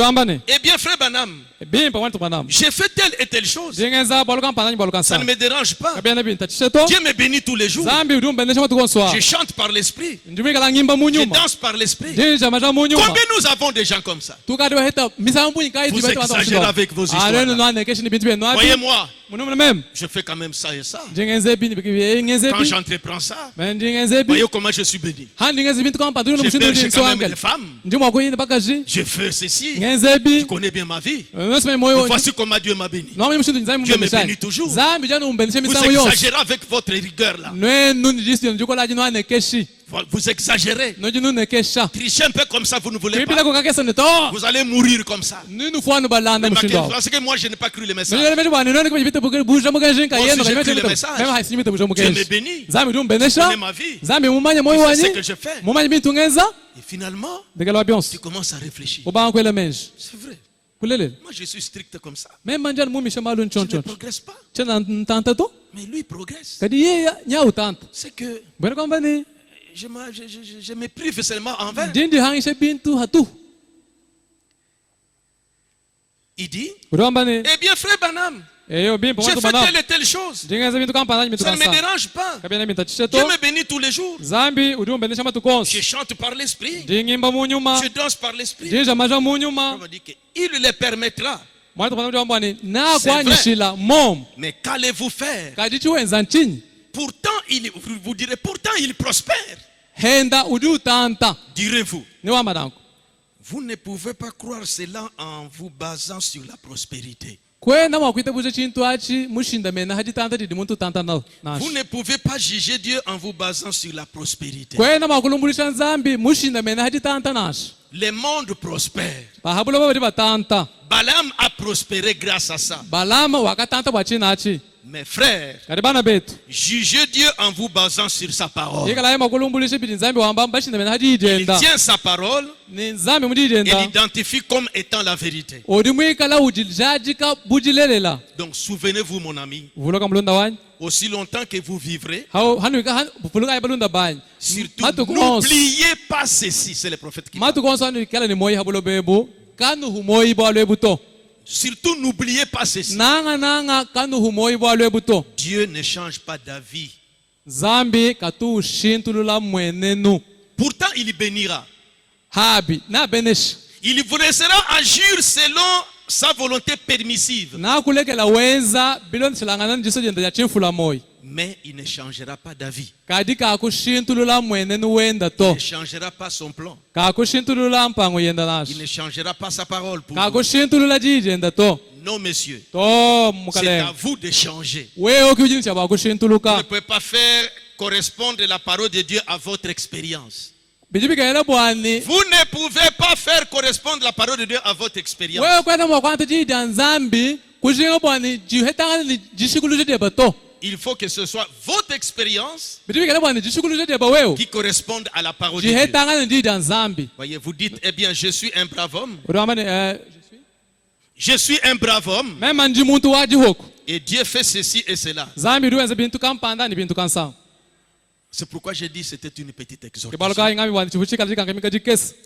bien frère Branham, j'ai fait telle et telle chose. Ça ne me dérange pas. Dieu me bénit tous les jours. Je chante par l'esprit. Je danse par l'esprit. Combien nous avons des gens comme ça? Vous exagérez avec vos histoires. Voyez-moi, je fais quand même ça et ça. Quand j'entreprends ça, voyez comment je suis béni. J'ai quand même des femmes. Je fais ceci. Tu connais bien ma vie. Voici comment Dieu m'a béni. Dieu me bénit toujours. Vous exagérez avec votre rigueur là. Vous exagérez. Trichez un peu comme ça, vous ne voulez pas. Vous allez mourir comme ça. Parce que moi je n'ai pas cru le message. Dieu me bénit. Je connais ma vie. Je sais ce que je fais. Et finalement, tu commences à réfléchir. C'est vrai. Moi je suis strict comme ça. Je ne progresse pas. Mais lui progresse. C'est que je me prive seulement envers. Il dit, eh bien frère Branham, j'ai fait telle et telle chose. Ça ne me dérange pas. Dieu me bénit tous les jours. Je chante par l'esprit. Je danse par l'esprit. Il le permettra. Mais qu'allez-vous faire? Pourtant, vous direz, pourtant il prospère. Direz-vous. Vous ne pouvez pas croire cela en vous basant sur la prospérité. Vous ne pouvez pas juger Dieu en vous basant sur la prospérité. Le monde prospère. Balaam a prospéré grâce à ça. Mes frères, jugez Dieu en vous basant sur sa parole. Il tient sa parole et l'identifie comme étant la vérité. Donc souvenez-vous, mon ami, aussi longtemps que vous vivrez, surtout n'oubliez pas ceci, c'est le prophète qui parle. Surtout n'oubliez pas ceci. Dieu ne change pas d'avis. Pourtant il bénira. Il vous laissera agir selon sa volonté permissive. Mais il ne changera pas d'avis. Il ne changera pas son plan. Il ne changera pas sa parole pour vous. Non, messieurs. C'est à vous de changer. Vous ne pouvez pas faire correspondre la parole de Dieu à votre expérience. Vous ne pouvez pas faire correspondre la parole de Dieu à votre expérience. Il faut que ce soit votre expérience qui corresponde à la parole de Dieu. Voyez, vous dites, eh bien, je suis un brave homme. Je suis un brave homme. Et Dieu fait ceci et cela. C'est pourquoi j'ai dit que c'était une petite exhortation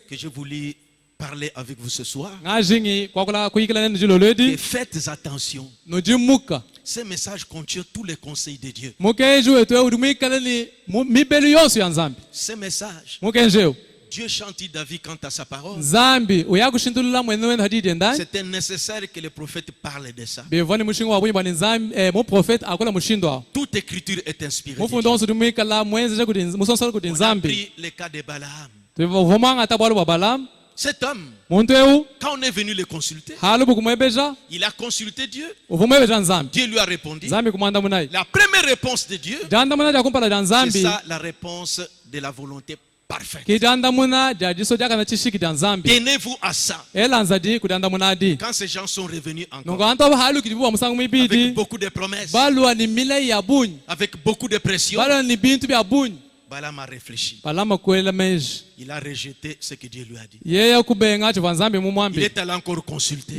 que je voulais parler avec vous ce soir. Et faites attention. Ce message contient tous les conseils de Dieu. Ce message, Dieu chantit David quant à sa parole. C'était nécessaire que le prophète parle de ça. Toute écriture est inspirée. On a pris le cas de Balaam. Cet homme, quand on est venu le consulter, il a consulté Dieu. Dieu lui a répondu. La première réponse de Dieu, c'est ça la réponse de la volonté parfaite. Tenez-vous à ça. Quand ces gens sont revenus encore, avec beaucoup de promesses, avec beaucoup de pression, Balaam a réfléchi. Il a rejeté ce que Dieu lui a dit. Il est allé encore consulter.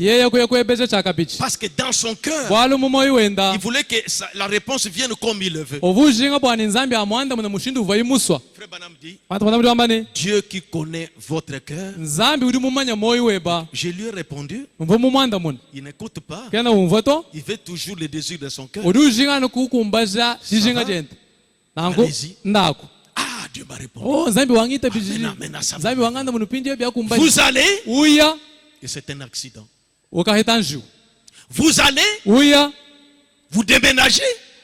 Parce que dans son cœur, il voulait que la réponse vienne comme il le veut. Frère Branham dit, Dieu qui connaît votre cœur, je lui ai répondu, il n'écoute pas. Il veut toujours le désir de son cœur. Allez-y. Ah, Dieu m'a répondu. Vous allez, et c'est un accident. Vous allez, vous déménagez.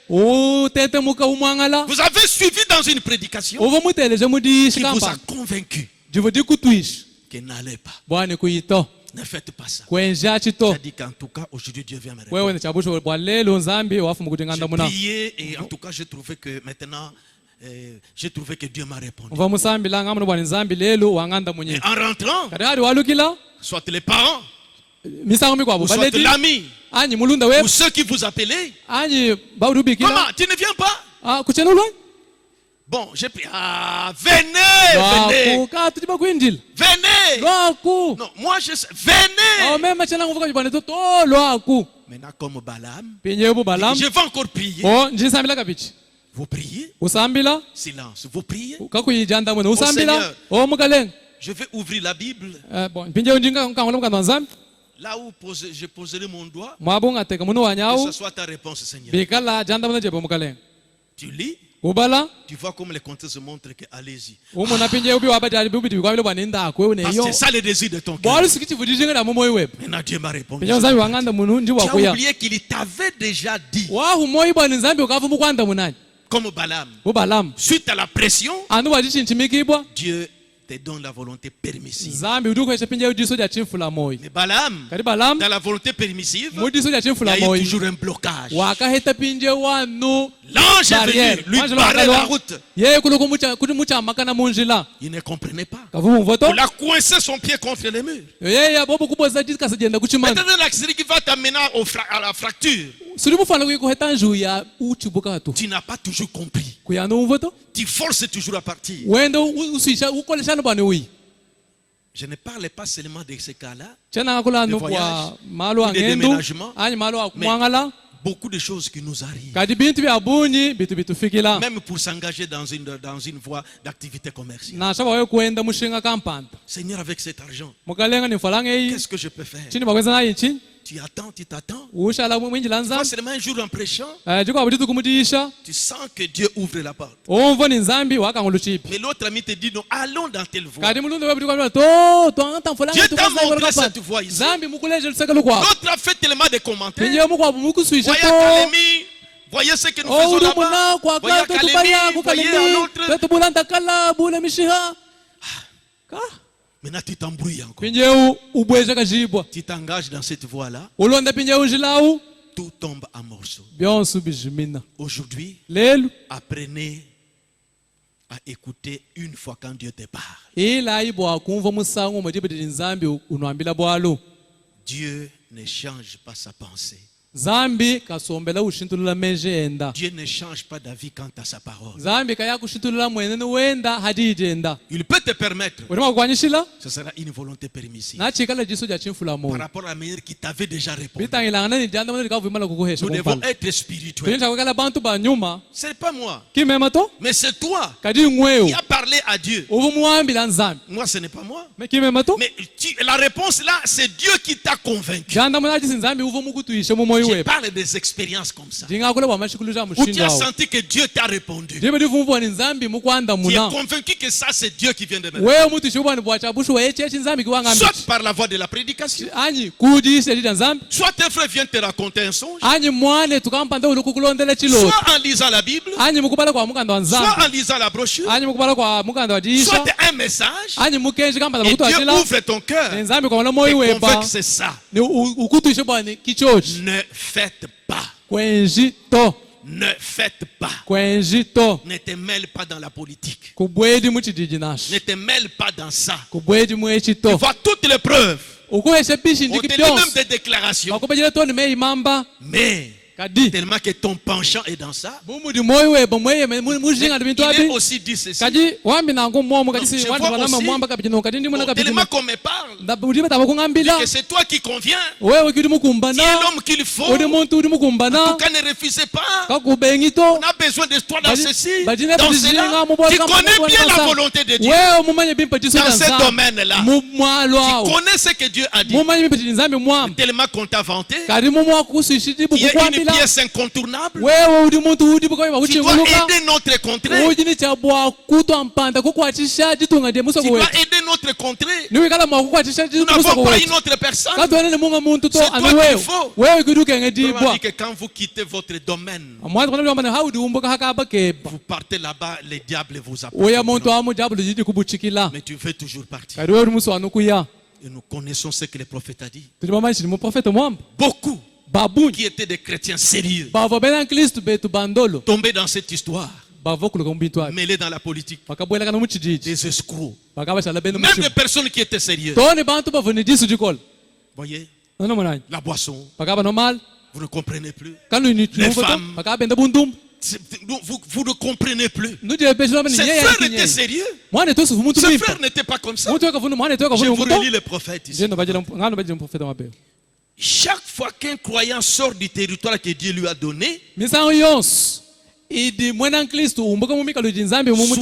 Vous avez suivi dans une prédication qui vous a convaincu que n'allez pas. Ne faites pas ça. J'ai dit qu'en tout cas, aujourd'hui, Dieu vient me répondre. J'ai prié et en tout cas, j'ai trouvé que maintenant, Dieu m'a répondu. Et en rentrant, soit les parents, ou soit l'ami, ou ceux qui vous appelaient, comment, tu ne viens pas? Bon, j'ai pris, venez. Non, moi je sais, venez. Maintenant, comme Balaam, je vais encore prier. Vous priez? Silence. Vous priez? Oh Seigneur, je vais ouvrir la Bible. Là où je poserai mon doigt, que ce soit ta réponse, Seigneur. Tu lis? Tu vois comme le contexte montre que allez-y. Parce que c'est ça le désir de ton cœur. Maintenant Dieu m'a répondu. Tu as oublié qu'il t'avait déjà dit. Comme Balaam. Suite à la pression, Dieu te donne la volonté permissive. Mais Balaam, dans la volonté permissive, il y a eu toujours un blocage. L'ange j'ai venu lui barrer la route, il ne comprenait pas. Il a coincé son pied contre les murs. Maintenant, l'accident qui va t'amener à la fracture. Tu n'as pas toujours compris. Tu forces toujours à partir. Je ne parle pas seulement de ce cas-là, de voyage, de déménagement, mais beaucoup de choses qui nous arrivent. Même pour s'engager dans une voie d'activité commerciale. Seigneur, avec cet argent, qu'est-ce que je peux faire? Tu attends, tu t'attends. Pas seulement un jour en prêchant, tu sens que Dieu ouvre la porte. Mais l'autre ami te dit non, allons dans telle voie. Dieu t'a montré cette voie ici. L'autre a fait tellement de commentaires. Voyez Calémie, voyez ce que nous faisons là-bas. Voyez Calémie, voyez l'autre. Maintenant tu t'embrouilles encore. Tu t'engages dans cette voie-là. Tout tombe en morceaux. Aujourd'hui, apprenez à écouter une fois quand Dieu te parle. Dieu ne change pas sa pensée. Dieu ne change pas d'avis quant à sa parole. Il peut te permettre. Ce sera une volonté permissive. Par rapport à la manière qui t'avait déjà répondu. Nous devons être spirituels. Ce n'est pas moi. Mais c'est toi qui as parlé à Dieu. Moi, ce n'est pas moi. Mais la réponse là, c'est Dieu qui t'a convaincu. Je parle des expériences comme ça. Où tu as senti que Dieu t'a répondu. Tu es convaincu que ça c'est Dieu qui vient de me répondre. Soit par la voie de la prédication. Soit tes frères viennent te raconter un songe. Soit en lisant la Bible. Soit en lisant la brochure. Soit un message. Et Dieu ouvre ton cœur. Et convainc que c'est ça. Ne faites pas. Ne faites pas. Ne te mêle pas dans la politique. Ne te mêle pas dans ça. Tu vois toutes les preuves. On te dit même des déclarations. Mais tellement que ton penchant est dans ça. Il est aussi dit ceci. Je vois aussi, tellement qu'on me parle, que c'est toi qui conviens. Tu es l'homme qu'il faut. En tout cas, ne refusez pas. On a besoin de toi dans ceci, dans cela. Tu connais bien la volonté de Dieu dans ce domaine-là. Tu connais ce que Dieu a dit. Tellement qu'on t'a vanté. Il y a une pièce incontournable. Tu dois aider notre contrée. Tu dois aider notre contrée. Nous n'avons pas une autre personne. C'est toi qu'il faut. Dit que quand vous quittez votre domaine, vous partez là-bas, les diables vous apportent. Mais tu veux toujours partir. Et nous connaissons ce que le prophète a dit. Beaucoup qui étaient des chrétiens sérieux tombés dans cette histoire, mêlés dans la politique, des escrocs, même des personnes qui étaient sérieuses. Voyez, la boisson, vous ne comprenez plus. Les femmes, vous ne comprenez plus. Ces frères étaient sérieux. Ces frères n'étaient pas comme ça. Je vous relis le prophète ici. Chaque fois qu'un croyant sort du territoire que Dieu lui a donné,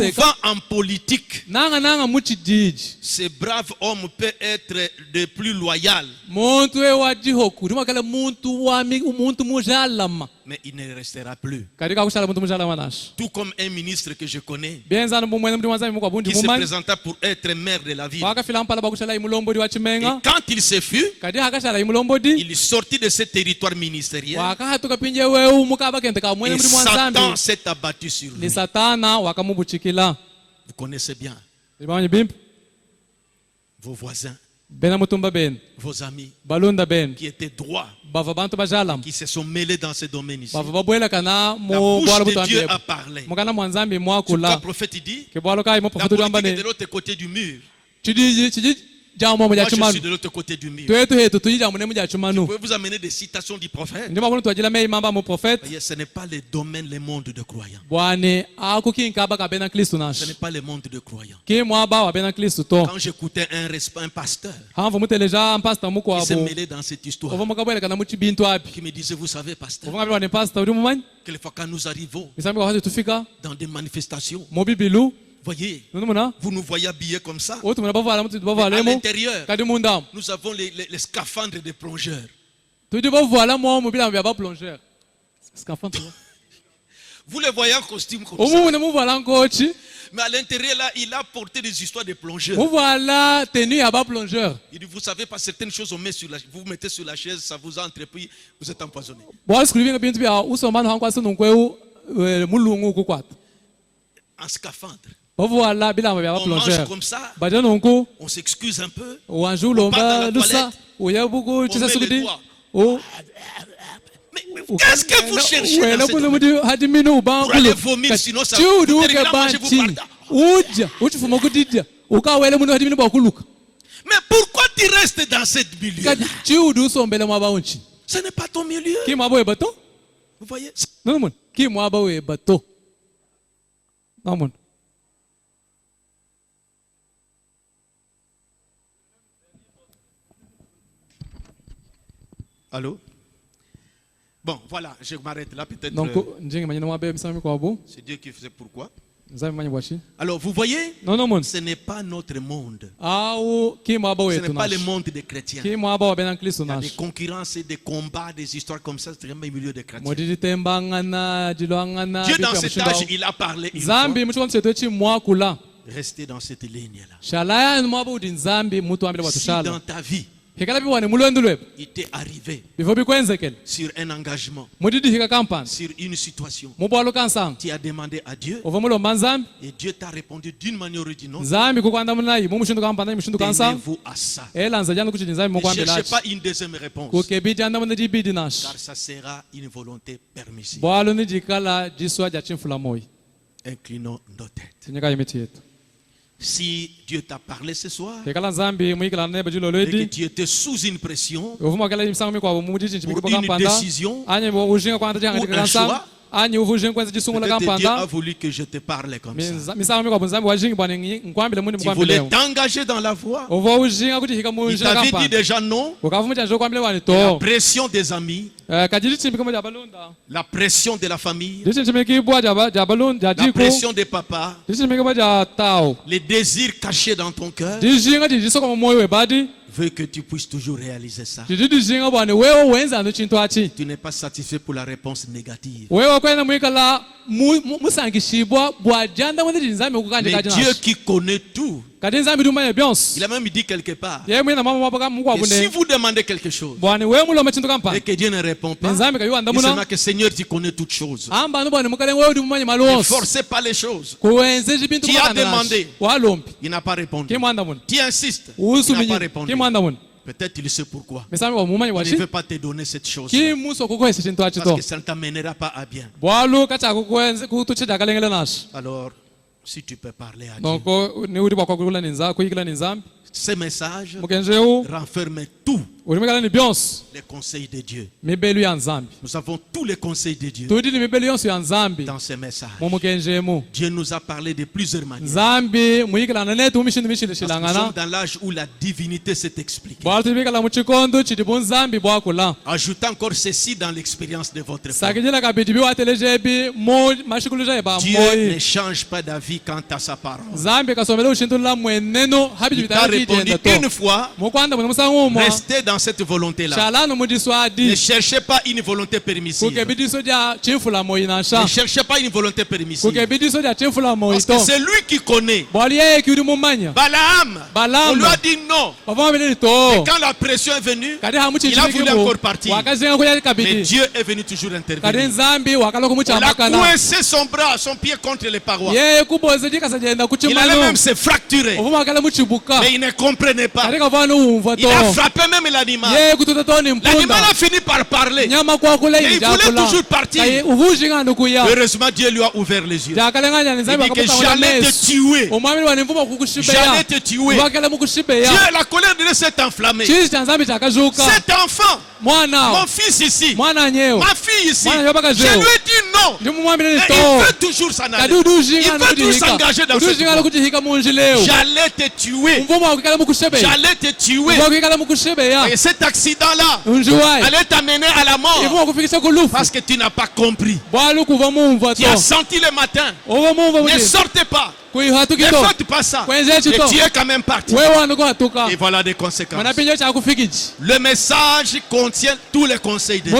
souvent en politique, ce brave homme peut être de plus loyal. Mais il ne restera plus. Tout comme un ministre que je connais, qui se présenta pour être maire de la ville. Et quand il se fut, il sortit de ce territoire ministériel. Et Satan s'est abattu sur lui. Vous connaissez bien vos voisins.
vos amis qui étaient droits, qui se sont mêlés dans ce domaine ici. La bouche de Dieu a parlé. Le prophète dit, la politique est de l'autre côté du mur. Moi, je suis de l'autre côté du mur. Je peux vous amener des citations du prophète. Ce n'est pas le domaine, le monde de croyants. Ce n'est pas le monde de croyants. Quand j'écoutais un pasteur qui s'est mêlé dans cette histoire, qui me disait, vous savez, pasteur, quelquefois quand nous arrivons dans des manifestations, voyez, vous nous voyez habillés comme ça. Mais à l'intérieur, nous avons les scaphandres des plongeurs. Vous les voyez en costume comme ça. Mais à l'intérieur, là, il a porté des histoires de plongeurs. Il dit, vous savez pas certaines choses, vous mettez sur la chaise, ça vous a entrepris, vous êtes empoisonné. En scaphandre. On mange comme ça, on s'excuse un peu, on part dans la toilette, on met les doigts. Mais qu'est-ce que vous cherchez dans cette domaine? Pour aller vomir, sinon ça vous terminez à manger vous par là. Mais pourquoi tu restes dans cette milieu? Ce n'est pas ton milieu. Vous voyez? Allô? Bon, voilà, je m'arrête là peut-être. C'est Dieu qui faisait pourquoi. Alors, vous voyez, ce n'est pas notre monde. Ce n'est pas le monde des chrétiens. Il y a des concurrences et des combats, des histoires comme ça, c'est vraiment le milieu des chrétiens. Dieu, dans cet âge, il a parlé une fois. Restez dans cette ligne-là. Si dans ta vie, il t'est arrivé sur un engagement, sur une situation, tu as demandé à Dieu et Dieu t'a répondu d'une manière ou d'une autre. Tenez-vous à ça. Ne cherchez pas une deuxième réponse, car ça sera une volonté permissive. Inclinons nos têtes. Si Dieu t'a parlé ce soir et que tu étais sous une pression, pour une décision, pour un choix, peut-être Dieu a voulu que je te parle comme ça. Tu voulais t'engager dans la voie. Il t'avait dit déjà non. La pression des amis, la pression de la famille, la pression des papas, les désirs cachés dans ton cœur veut que tu puisses toujours réaliser ça. Tu n'es pas satisfait pour la réponse négative. Mais Dieu qui connaît tout, il a même dit quelque part que si vous demandez quelque chose et que Dieu ne répond pas, dis seulement que Seigneur, tu connais toutes choses. Ne forcez pas les choses. Tu as demandé, il n'a pas répondu. Tu insistes, il n'a pas répondu. Peut-être il sait pourquoi. Il ne veut pas te donner cette chose parce que ça ne t'amènera pas à bien. Alors, si tu peux parler à Dieu, ce message renferme tout les conseils de Dieu. Nous avons tous les conseils de Dieu dans ce message. Dieu nous a parlé de plusieurs manières. Nous sommes dans l'âge où la divinité s'est expliquée. Ajoutez encore ceci dans l'expérience de votre foi. Dieu ne change pas d'avis quant à sa parole. Il t'a répondu une fois, restez dans cette volonté-là. Ne cherchez pas une volonté permissive. Ne cherchez pas une volonté permissive. Parce que c'est lui qui connaît. Balaam, on lui a dit non. Et quand la pression est venue, il a voulu encore partir. Mais Dieu est venu toujours intervenir. Il a coincé son bras, son pied contre les parois. Il a même se fracturé. Mais il il ne comprenait pas. Il a frappé même l'animal. L'animal a fini par parler. Et il voulait toujours partir. Heureusement, Dieu lui a ouvert les yeux. Il dit que j'allais te tuer. J'allais te tuer. Dieu, la colère de Dieu s'est enflammée. Cet enfant, mon fils ici, ma fille ici, je lui ai dit non. Il veut toujours s'en aller. Il veut toujours s'engager dans ce monde. J'allais te tuer. J'allais te tuer. Et cet accident-là allait t'amener à la mort. Parce que tu n'as pas compris. Tu as senti le matin. Ne sortez pas. Ne faites pas ça. Et tu es quand même parti. Et voilà des conséquences. Le message contient tous les conseils de Dieu.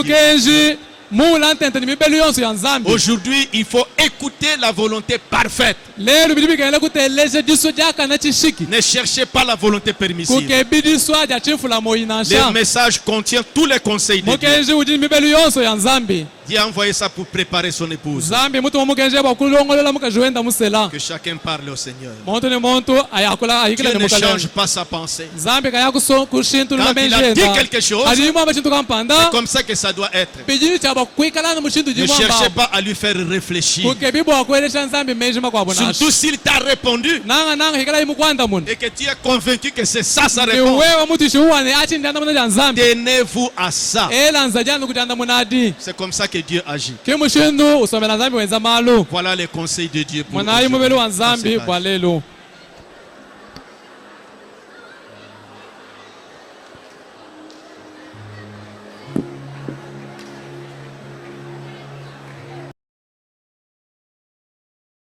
Aujourd'hui, il faut écouter la volonté parfaite. Ne cherchez pas la volonté permissive. Le message contient tous les conseils de Dieu. Dieu a envoyé ça pour préparer son épouse. Que chacun parle au Seigneur. Dieu ne change pas sa pensée. Quand il a dit quelque chose, c'est comme ça que ça doit être. Ne cherchez pas à lui faire réfléchir. Surtout s'il t'a répondu et que tu es convaincu que c'est ça sa réponse. Tenez-vous à ça. C'est comme ça que Dieu agit. Voilà les conseils de Dieu pour nous.